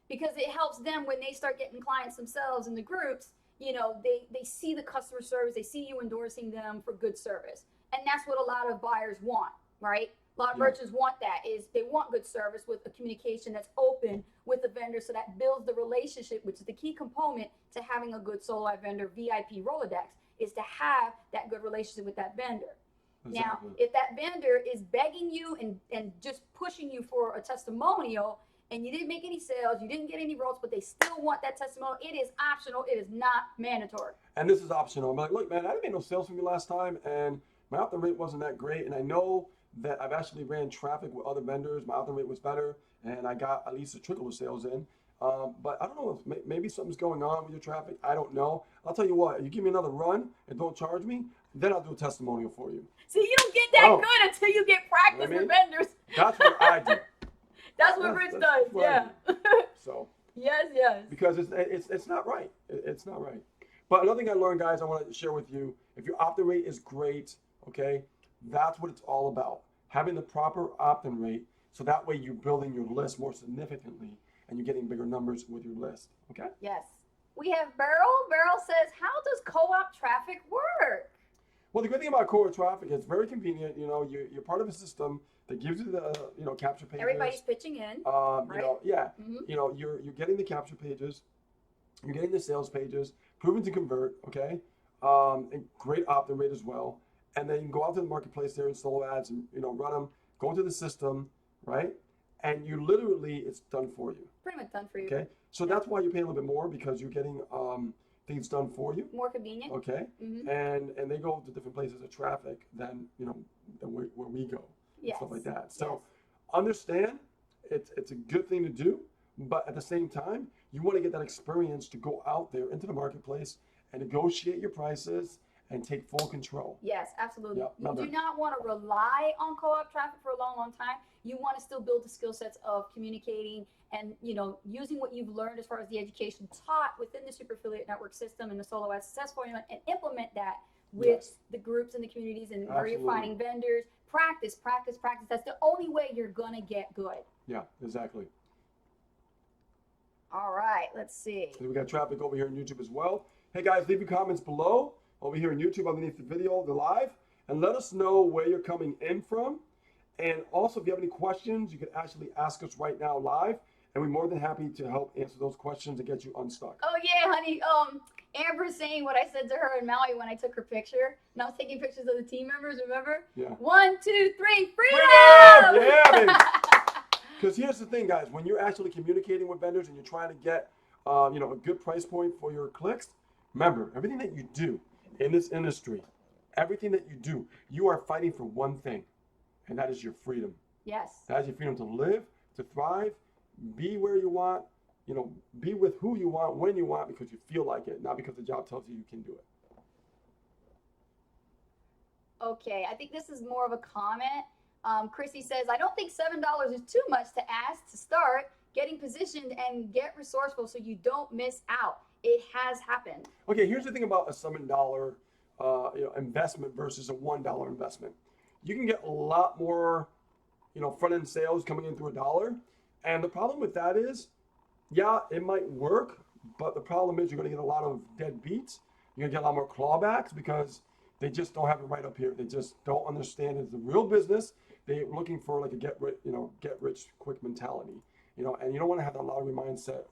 Because it helps them when they start getting clients themselves in the groups, they see the customer service, they see you endorsing them for good service. And that's what a lot of buyers want, right? A lot of Yeah. merchants want that, is they want good service with a communication that's open with the vendor, so that builds the relationship, which is the key component to having a good solo life vendor VIP Rolodex, is to have that good relationship with that vendor. Now, exactly. if that vendor is begging you and just pushing you for a testimonial, and you didn't make any sales, you didn't get any results, but they still want that testimonial, it is optional, it is not mandatory. And this is optional. I'm like, look, man, I didn't make no sales from you last time, and my opt-in rate wasn't that great. And I know that I've actually ran traffic with other vendors. My opt-in rate was better, and I got at least a trickle of sales in. But I don't know if maybe something's going on with your traffic. I don't know. I'll tell you what, you give me another run and don't charge me, then I'll do a testimonial for you. See, you don't get that Oh. good until you get practice You know with what I mean? vendors. That's what I do. That's what Rich That's does, what I yeah. So, Yes. because it's not right. It's not right. But another thing I learned, guys, I want to share with you, if your opt-in rate is great, okay, that's what it's all about. Having the proper opt-in rate, so that way you're building your list more significantly and you're getting bigger numbers with your list, okay? Yes. We have Beryl. Beryl says, how does co-op traffic work? Well, the good thing about core traffic, it's very convenient. You're part of a system that gives you the capture pages. Everybody's pitching in. Right? Mhm. You're getting the capture pages, you're getting the sales pages, proven to convert, okay? And great opt-in rate as well. And then you can go out to the marketplace there and solo ads and run them, go into the system, right? And you literally, it's done for you, Pretty much done for you. okay? So that's why you're paying a little bit more, because you're getting things done for you. More convenient. Okay, Mhm. and they go to different places of traffic than than where we go, and Yes. stuff like that. So understand, it's a good thing to do, but at the same time, you want to get that experience to go out there into the marketplace and negotiate your prices and take full control. Yes, absolutely. Yep, You remember. do not want to rely on co-op traffic for a long, long time. You want to still build the skill sets of communicating and using what you've learned as far as the education taught within the Super Affiliate Network system and the Solo Ad Success Formula, and implement that with Yes. the groups and the communities and where you're Absolutely. finding vendors. Practice. That's the only way you're gonna get good. Yeah, exactly. All right, let's see. So we got traffic over here on YouTube as well. Hey guys, leave your comments below over here on YouTube underneath the video, the live, and let us know where you're coming in from. And also, if you have any questions, you can actually ask us right now live, and we're more than happy to help answer those questions and get you unstuck. Oh yeah, honey. Amber's saying what I said to her in Maui when I took her picture, and I was taking pictures of the team members. Remember? Yeah. 1, 2, 3, freedom! Yeah, baby. Because here's the thing, guys. When you're actually communicating with vendors and you're trying to get, a good price point for your clicks, remember, everything that you do in this industry, everything that you do, you are fighting for one thing, and that is your freedom. Yes. That is your freedom to live, to thrive, be where you want, be with who you want, when you want, because you feel like it, not because the job tells you you can do it. Okay, I think this is more of a comment. Chrissy says, I don't think $7 is too much to ask to start getting positioned and get resourceful so you don't miss out. It has happened. Okay, here's the thing about a $7 investment versus a $1 investment. You can get a lot more front end sales coming in through a dollar, and the problem with that is, yeah, it might work, but the problem is you're going to get a lot of dead beats. You're going to get a lot more clawbacks because they just don't have it right up here. They just don't understand it's a real business. They're looking for like a get rich quick mentality, and you don't want to have that lottery mindset.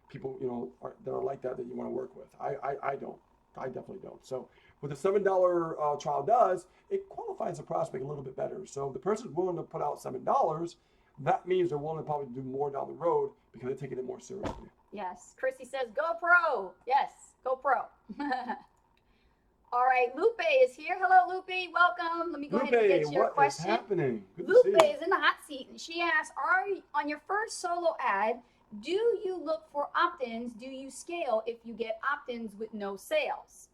People, that are like that you want to work with. I don't. I definitely don't. So what the $7 trial does, it qualifies the prospect a little bit better. So the person's willing to put out $7. That means they're willing to probably do more down the road because they're taking it more seriously. Yes. Chrissy says, go pro. Yes, go pro. All right, Lupe is here. Hello, Lupe. Welcome. Let me go ahead and get your question. What is happening? Good to Lupe see you. is in the hot seat, and she asks, on your first solo ad, do you look for opt-ins? Do you scale if you get opt-ins with no sales?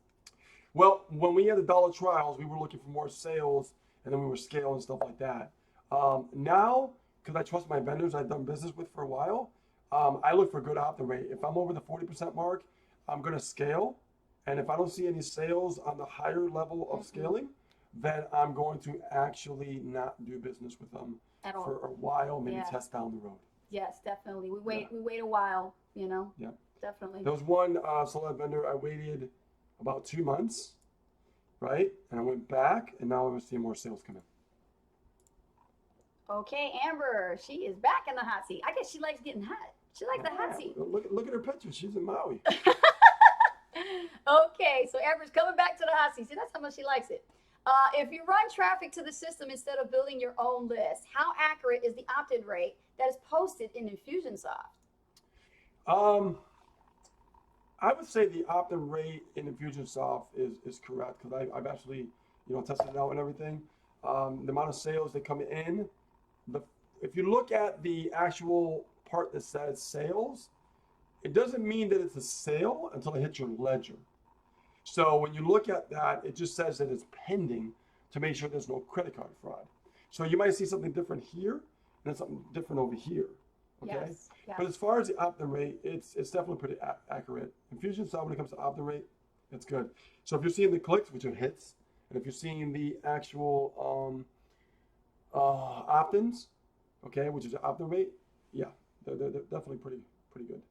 Well, when we had the dollar trials, we were looking for more sales, and then we were scaling and stuff like that. Now, because I trust my vendors I've done business with for a while, I look for good opt-in rate. If I'm over the 40% mark, I'm going to scale. And if I don't see any sales on the higher level of scaling, then I'm going to actually not do business with them for a while, maybe test down the road. Yes, definitely. We wait a while, Yeah. Definitely. There was one celeb vendor I waited about 2 months, right? And I went back, and now I'm seeing more sales come in. Okay, Amber, she is back in the hot seat. I guess she likes getting hot. She likes the hot seat. Look at her picture. She's in Maui. Okay, so Amber's coming back to the hot seat. See, that's how much she likes it. If you run traffic to the system instead of building your own list, how accurate is the opt-in rate that is posted in Infusionsoft? I would say the opt-in rate in Infusionsoft is correct because I've actually tested it out and everything. The amount of sales that come in, if you look at the actual part that says sales, it doesn't mean that it's a sale until it hits your ledger. So when you look at that, it just says that it's pending to make sure there's no credit card fraud. So you might see something different here and then something different over here. Okay. Yes. But as far as the opt-in rate, it's definitely pretty accurate. Infusionsoft, when it comes to opt-in rate, it's good. So if you're seeing the clicks, which are hits, and if you're seeing the actual opt-ins, okay, which is the opt-in rate, yeah, they're definitely pretty good.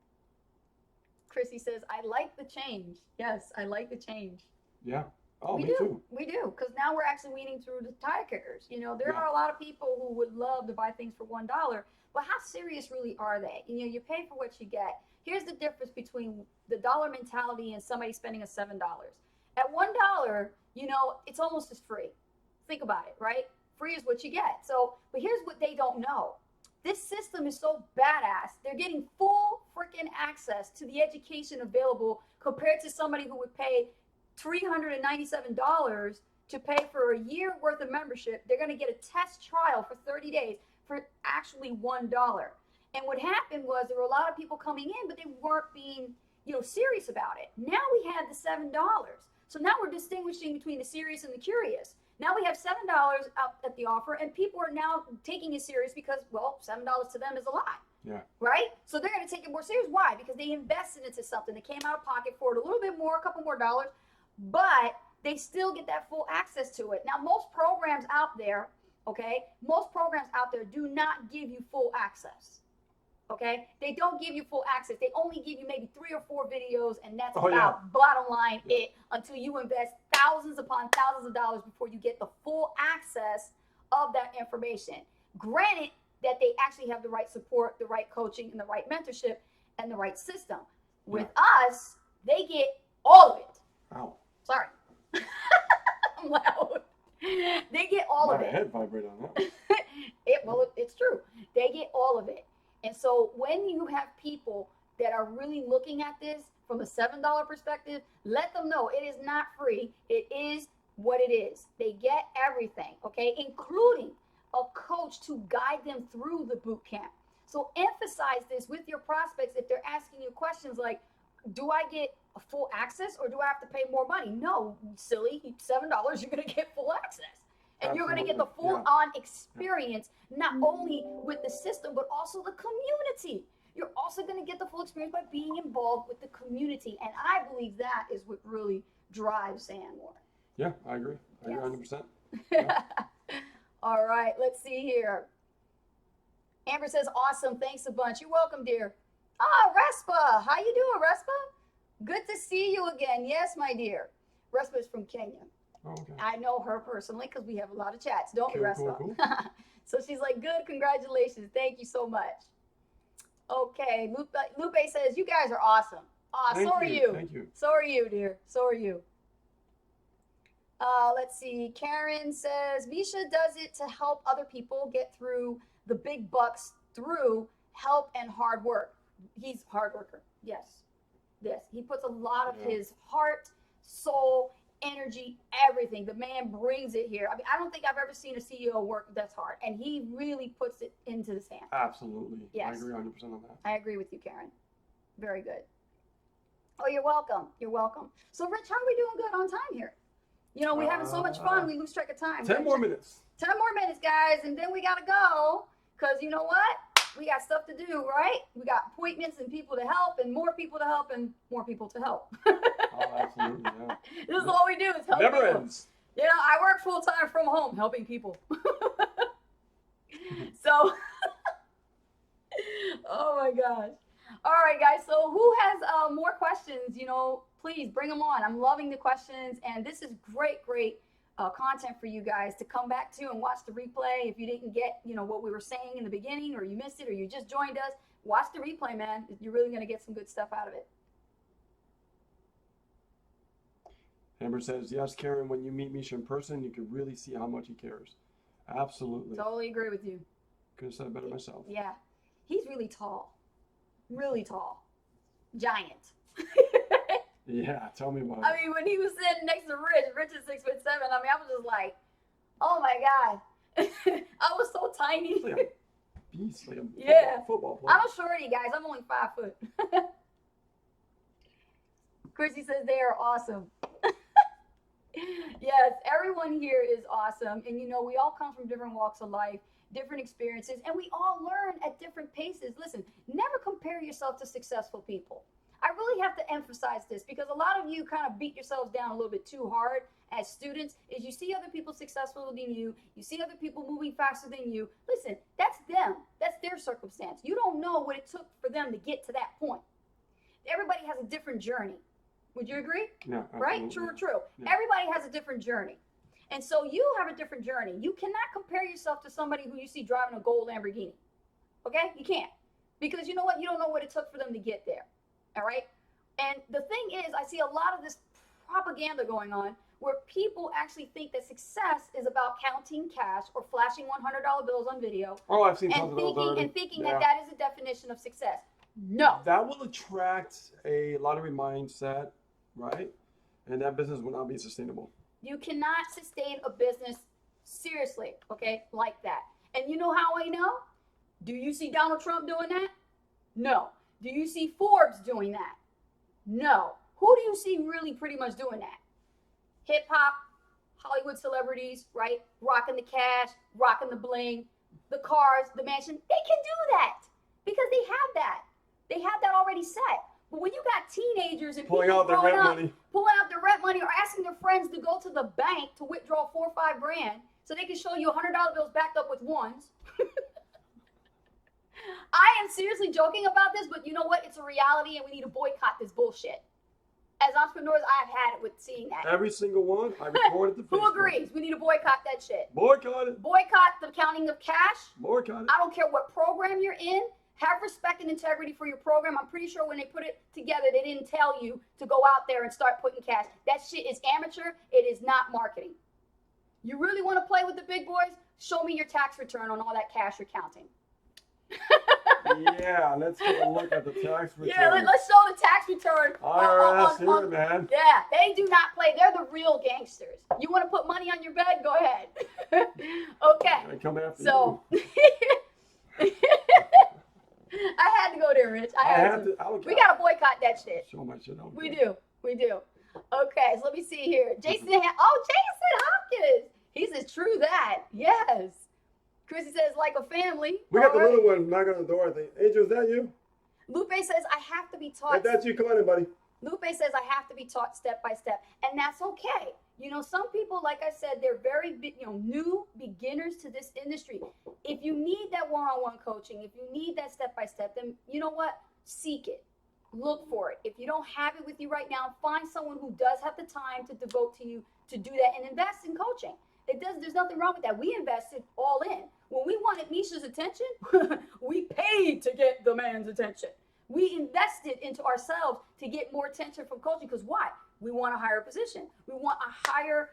Chrissy says, I like the change. Yes, I like the change. Yeah. Oh, we me do. too. We do, because now we're actually weeding through the tire kickers. There are a lot of people who would love to buy things for $1, but how serious really are they? You pay for what you get. Here's the difference between the dollar mentality and somebody spending a $7. At $1, it's almost as free. Think about it, right? Free is what you get. So, but here's what they don't know. This system is so badass. They're getting full freaking access to the education available compared to somebody who would pay $397 to pay for a year worth of membership. They're going to get a test trial for 30 days for actually $1. And what happened was there were a lot of people coming in, but they weren't being, serious about it. Now we have the $7. So now we're distinguishing between the serious and the curious. Now we have $7 up at the offer, and people are now taking it serious because, well, $7 to them is a lot. Yeah. Right? So they're going to take it more serious. Why? Because they invested into something. They came out of pocket for it a little bit more, a couple more dollars, but they still get that full access to it. Now, most programs out there, do not give you full access. Okay? They don't give you full access. They only give you maybe 3 or 4 videos, and that's bottom line it, until you invest thousands upon thousands of dollars before you get the full access of that information. Granted that they actually have the right support, the right coaching, and the right mentorship, and the right system. With us, they get all of it. Ow. Sorry. I'm loud. They get all of it. My head vibrated on that. It's true. They get all of it. And so when you have people that are really looking at this from a $7 perspective, let them know it is not free. It is what it is. They get everything, okay, including a coach to guide them through the boot camp. So emphasize this with your prospects if they're questions like, do I get a full access or do I have to pay more money? No, silly, $7, you're going to get full access. And you're going to get the full on experience, not only with the system, but also the community. You're also going to get the full experience by being involved with the community. And I believe that is what really drives Sandborn. Yeah, I agree. I agree 100%. All right, let's see here. Amber says, awesome. Thanks a bunch. You're welcome, dear. Ah, Respa. How you doing, Respa? Good to see you again. Yes, my dear. Respa is from Kenya. Oh, okay. I know her personally because we have a lot of chats, don't we, Cool, Respa? cool. So she's like, good, congratulations. Thank you so much. Okay, Lupe says, you guys are awesome. So are you. Thank you. So are you, dear. So are you. Let's see. Karen says, Misha does it to help other people get through the big bucks through help and hard work. He's a hard worker. Yes. Yes. He puts a lot of his heart, soul, energy, everything. The man brings it here. I mean, I don't think I've ever seen a CEO work that's hard. And he really puts it into the sand. Absolutely. Yes. I agree 100% on that. I agree with you, Karen. Very good. Oh, you're welcome. You're welcome. So, Rich, how are we doing good on time here? You know, we're having so much fun, we lose track of time. 10 more minutes. 10 more minutes, guys, and then we got to go. Because you know what? We got stuff to do, right? We got appointments and people to help and more people to help and more people to help. Oh, absolutely, yeah. This is all we do is help Never people. ends. You know, I work full-time from home helping people. So, oh my gosh. All right, guys. So who has more questions? You know, please bring them on. I'm loving the questions. And this is great content for you guys to come back to and watch the replay. If you didn't get, you know, what we were saying in the beginning, or you missed it, or you just joined us, watch the replay, man. You're really going to get some good stuff out of it. Amber says, yes, Karen, when you meet Misha in person, you can really see how much he cares. Absolutely. Totally agree with you. Could have said it better myself. Yeah. He's really tall. Really tall. Giant. Yeah, tell me about it. I mean, when he was sitting next to Rich is 6'7". I mean, I was just like, oh my God. I was so tiny. It's like a beast, like a Yeah. football player. I'm a shorty, guys. I'm only 5 foot. Chrissy says they are awesome. Yes, everyone here is awesome. And you know, we all come from different walks of life, different experiences, and we all learn at different paces. Listen, never compare yourself to successful people. I really have to emphasize this because a lot of you kind of beat yourselves down a little bit too hard as students. Is you see other people successful than you see other people moving faster than you. Listen, that's them. That's their circumstance. You don't know what it took for them to get to that point. Everybody has a different journey. Would you agree? Yeah, Right? absolutely. True. Yeah. Everybody has a different journey. And so you have a different journey. You cannot compare yourself to somebody who you see driving a gold Lamborghini. Okay? You can't. Because you know what? You don't know what it took for them to get there. All right? And the thing is, I see a lot of this propaganda going on where people actually think that success is about counting cash or flashing $100 bills on video Oh, I've seen tons and of those already. thinking Yeah. that is a definition of success. No. That will attract a lottery mindset, right? And that business will not be sustainable. You cannot sustain a business seriously, okay, like that. And you know how I know? Do you see Donald Trump doing that? No. Do you see Forbes doing that? No. Who do you see really pretty much doing that? Hip hop, Hollywood celebrities, right? Rocking the cash, rocking the bling, the cars, the mansion. They can do that because they have that. They have that already set. But when you got teenagers and Pulling people out their growing rent up, money. pulling out their rent money or asking their friends to go to the bank to withdraw $4 or $5 grand so they can show you $100 bills backed up with ones. I am seriously joking about this, but you know what? It's a reality and we need to boycott this bullshit. As entrepreneurs, I've had it with seeing that. Every single one, I recorded the Who Facebook. agrees? We need to boycott that shit. Boycott it. Boycott the counting of cash. Boycott it. I don't care what program you're in. Have respect and integrity for your program. I'm pretty sure when they put it together, they didn't tell you to go out there and start putting cash. That shit is amateur. It is not marketing. You really want to play with the big boys? Show me your tax return on all that cash you're counting. Yeah, let's take a look at the tax return. Yeah, let's show the tax return. IRS here, man. Yeah, they do not play. They're the real gangsters. You want to put money on your bed? Go ahead. Okay. I come after So, you. I had to go there, Rich. I had to. We gotta boycott that shit. Show my shit out. We do. Okay, so let me see here. Jason Hopkins. He says, true that. Yes. Chrissy says, like a family. We got All the right. little one knocking on the door, I think. Angel, is that you? Lupe says, I have to be taught. If that's you, come on in, buddy. Lupe says, I have to be taught step by step. And that's okay. You know, some people, like I said, they're very, new beginners to this industry. If you need that one-on-one coaching, if you need that step by step, then you know what? Seek it. Look for it. If you don't have it with you right now, find someone who does have the time to devote to you to do that and invest in coaching. There's nothing wrong with that. We invested all in. When we wanted Misha's attention, we paid to get the man's attention. We invested into ourselves to get more attention from coaching because why? We want a higher position. We want a higher,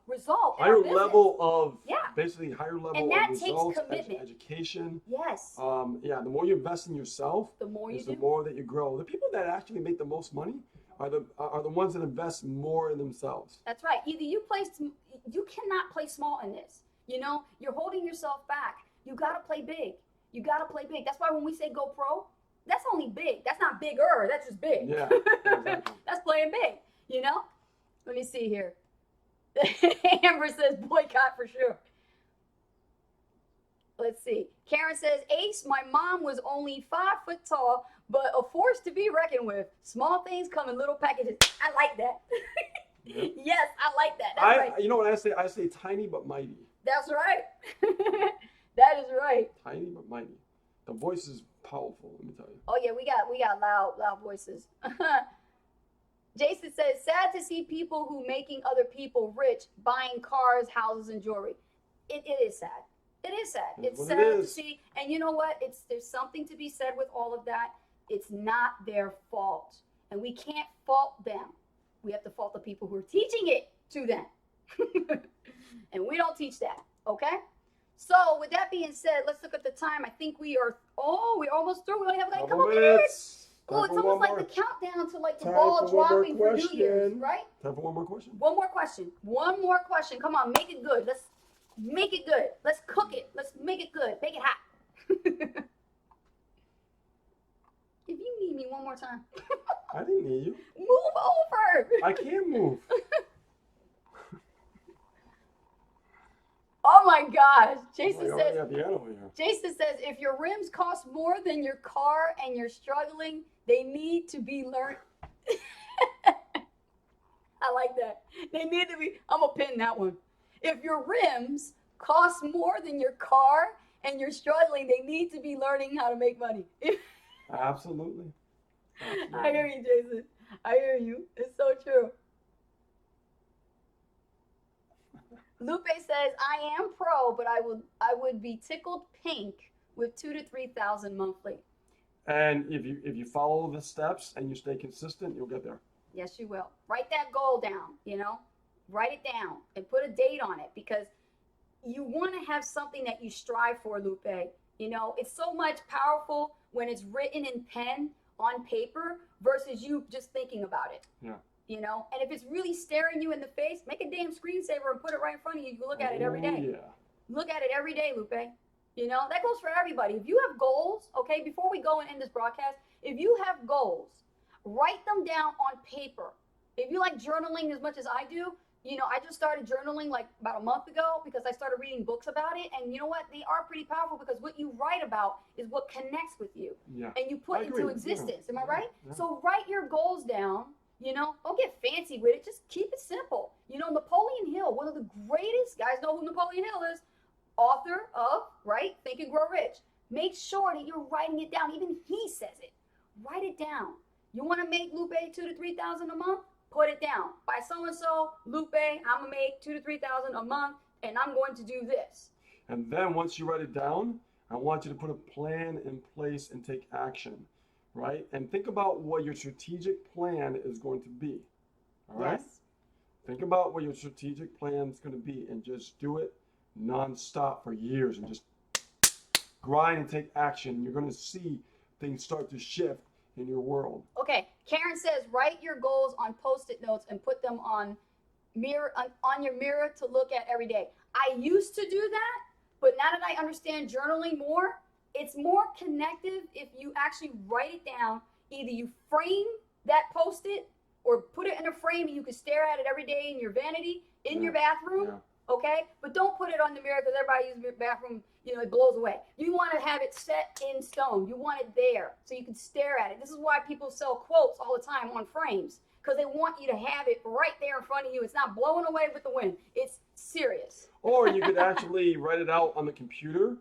result. Higher level of, yeah. Basically higher level and that of results, takes commitment. education. Yes. The more you invest in yourself, the more you do. The more that you grow. The people that actually make the most money are the ones that invest more in themselves. That's right. Either you cannot play small in this. You know, you're holding yourself back. You got to play big. That's why when we say go pro, that's only big. That's not bigger. That's just big. Yeah, exactly. That's playing big, you know? Let me see here. Amber says boycott for sure. Let's see. Karen says, Ace, my mom was only 5 foot tall, but a force to be reckoned with. Small things come in little packages. I like that. Yep. Yes, I like that. That's right. You know what I say? I say tiny but mighty. That's right. That is right. Tiny but mighty. The voice is powerful, let me tell you. Oh yeah, we got loud voices. Jason says, sad to see people who making other people rich buying cars, houses, and jewelry. It is sad. It is sad. It's sad to see. And you know what? There's something to be said with all of that. It's not their fault. And we can't fault them. We have to fault the people who are teaching it to them. And we don't teach that. Okay? So with that being said, let's look at the time. I think we're almost through. We only have like a couple minutes. Oh, it's almost like the countdown to like the ball dropping for New Year's, right? Time for one more question? One more question. Come on, make it good. Let's make it good. Let's cook it. Let's make it good. Make it hot. If you need me one more time. I didn't need you. Move over. I can't move. Oh my gosh. Jason says, if your rims cost more than your car and you're struggling, they need to be learned. I like that. They need to be, I'm going to pin that one. If your rims cost more than your car and you're struggling, they need to be learning how to make money. Absolutely. I hear you, Jason. I hear you. It's so true. Lupe says, I am pro, but I would be tickled pink with 2,000 to 3,000 monthly. And if you follow the steps and you stay consistent, you'll get there. Yes, you will. Write that goal down, Write it down and put a date on it because you want to have something that you strive for, Lupe. It's so much powerful when it's written in pen on paper versus you just thinking about it. Yeah. And if it's really staring you in the face, make a damn screensaver and put it right in front of you. You can look at it every day. Yeah. Look at it every day, Lupe. That goes for everybody. If you have goals, okay, before we go and end this broadcast, if you have goals, write them down on paper. If you like journaling as much as I do, I just started journaling like about a month ago because I started reading books about it. And you know what? They are pretty powerful because what you write about is what connects with you. Yeah. And you put into existence. Am I right? Yeah. So write your goals down. Don't get fancy with it. Just keep it simple. Napoleon Hill, one of the greatest guys, know who Napoleon Hill is, author of, right, Think and Grow Rich. Make sure that you're writing it down. Even he says it. Write it down. You want to make Lupe 2,000 to 3,000 a month? Put it down. By so-and-so, Lupe, I'm going to make 2,000 to 3,000 a month, and I'm going to do this. And then once you write it down, I want you to put a plan in place and take action. Right? And think about what your strategic plan is going to be. All right? Yes. Think about what your strategic plan is going to be and just do it nonstop for years and just grind and take action. You're going to see things start to shift in your world. Okay. Karen says, write your goals on Post-it notes and put them on your mirror to look at every day. I used to do that, but now that I understand journaling more, it's more connective if you actually write it down. Either you frame that post-it or put it in a frame and you can stare at it every day in your vanity, in your bathroom, okay? But don't put it on the mirror because everybody uses your bathroom, it blows away. You want to have it set in stone. You want it there so you can stare at it. This is why people sell quotes all the time on frames, because they want you to have it right there in front of you. It's not blowing away with the wind. It's serious. Or you could actually write it out on the computer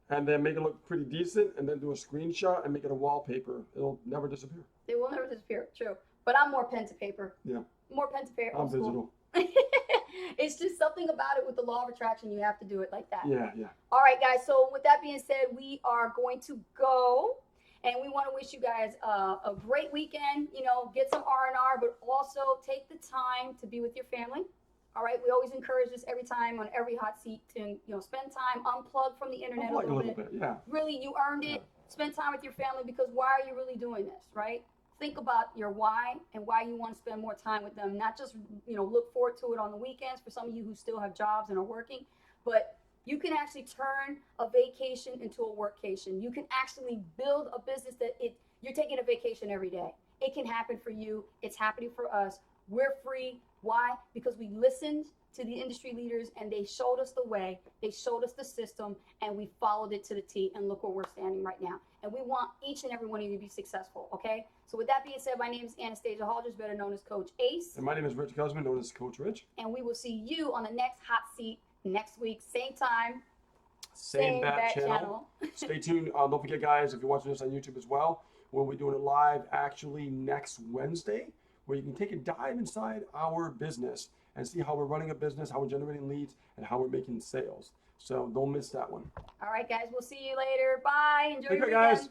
and then make it look pretty decent and then do a screenshot and make it a wallpaper. It'll never disappear. It will never disappear, true. But I'm more pen to paper. Yeah. More pen to paper. I'm digital. It's just something about it with the law of attraction. You have to do it like that. Yeah. All right, guys. So with that being said, we are going to go. And we want to wish you guys a great weekend. Get some R&R, but also take the time to be with your family. All right, we always encourage this every time on every hot seat to spend time, unplug from the internet Unplug a little bit. Yeah. Really, you earned it. Spend time with your family, because why are you really doing this, right? Think about your why and why you want to spend more time with them. Not just look forward to it on the weekends for some of you who still have jobs and are working, but you can actually turn a vacation into a workcation. You can actually build a business that you're taking a vacation every day. It can happen for you. It's happening for us. We're free. Why? Because we listened to the industry leaders and they showed us the way. They showed us the system and we followed it to the T, and look where we're standing right now. And we want each and every one of you to be successful, okay? So with that being said, my name is Anastasia Holdridge, better known as Coach Ace. And my name is Rich Guzman, known as Coach Rich. And we will see you on the next hot seat next week, same time, Same bat channel. Stay tuned. Don't forget, guys, if you're watching this on YouTube as well, we'll be doing it live actually next Wednesday, where you can take a dive inside our business and see how we're running a business, how we're generating leads, and how we're making sales. So don't miss that one. All right, guys, we'll see you later. Bye. Enjoy Take your care, weekend. guys.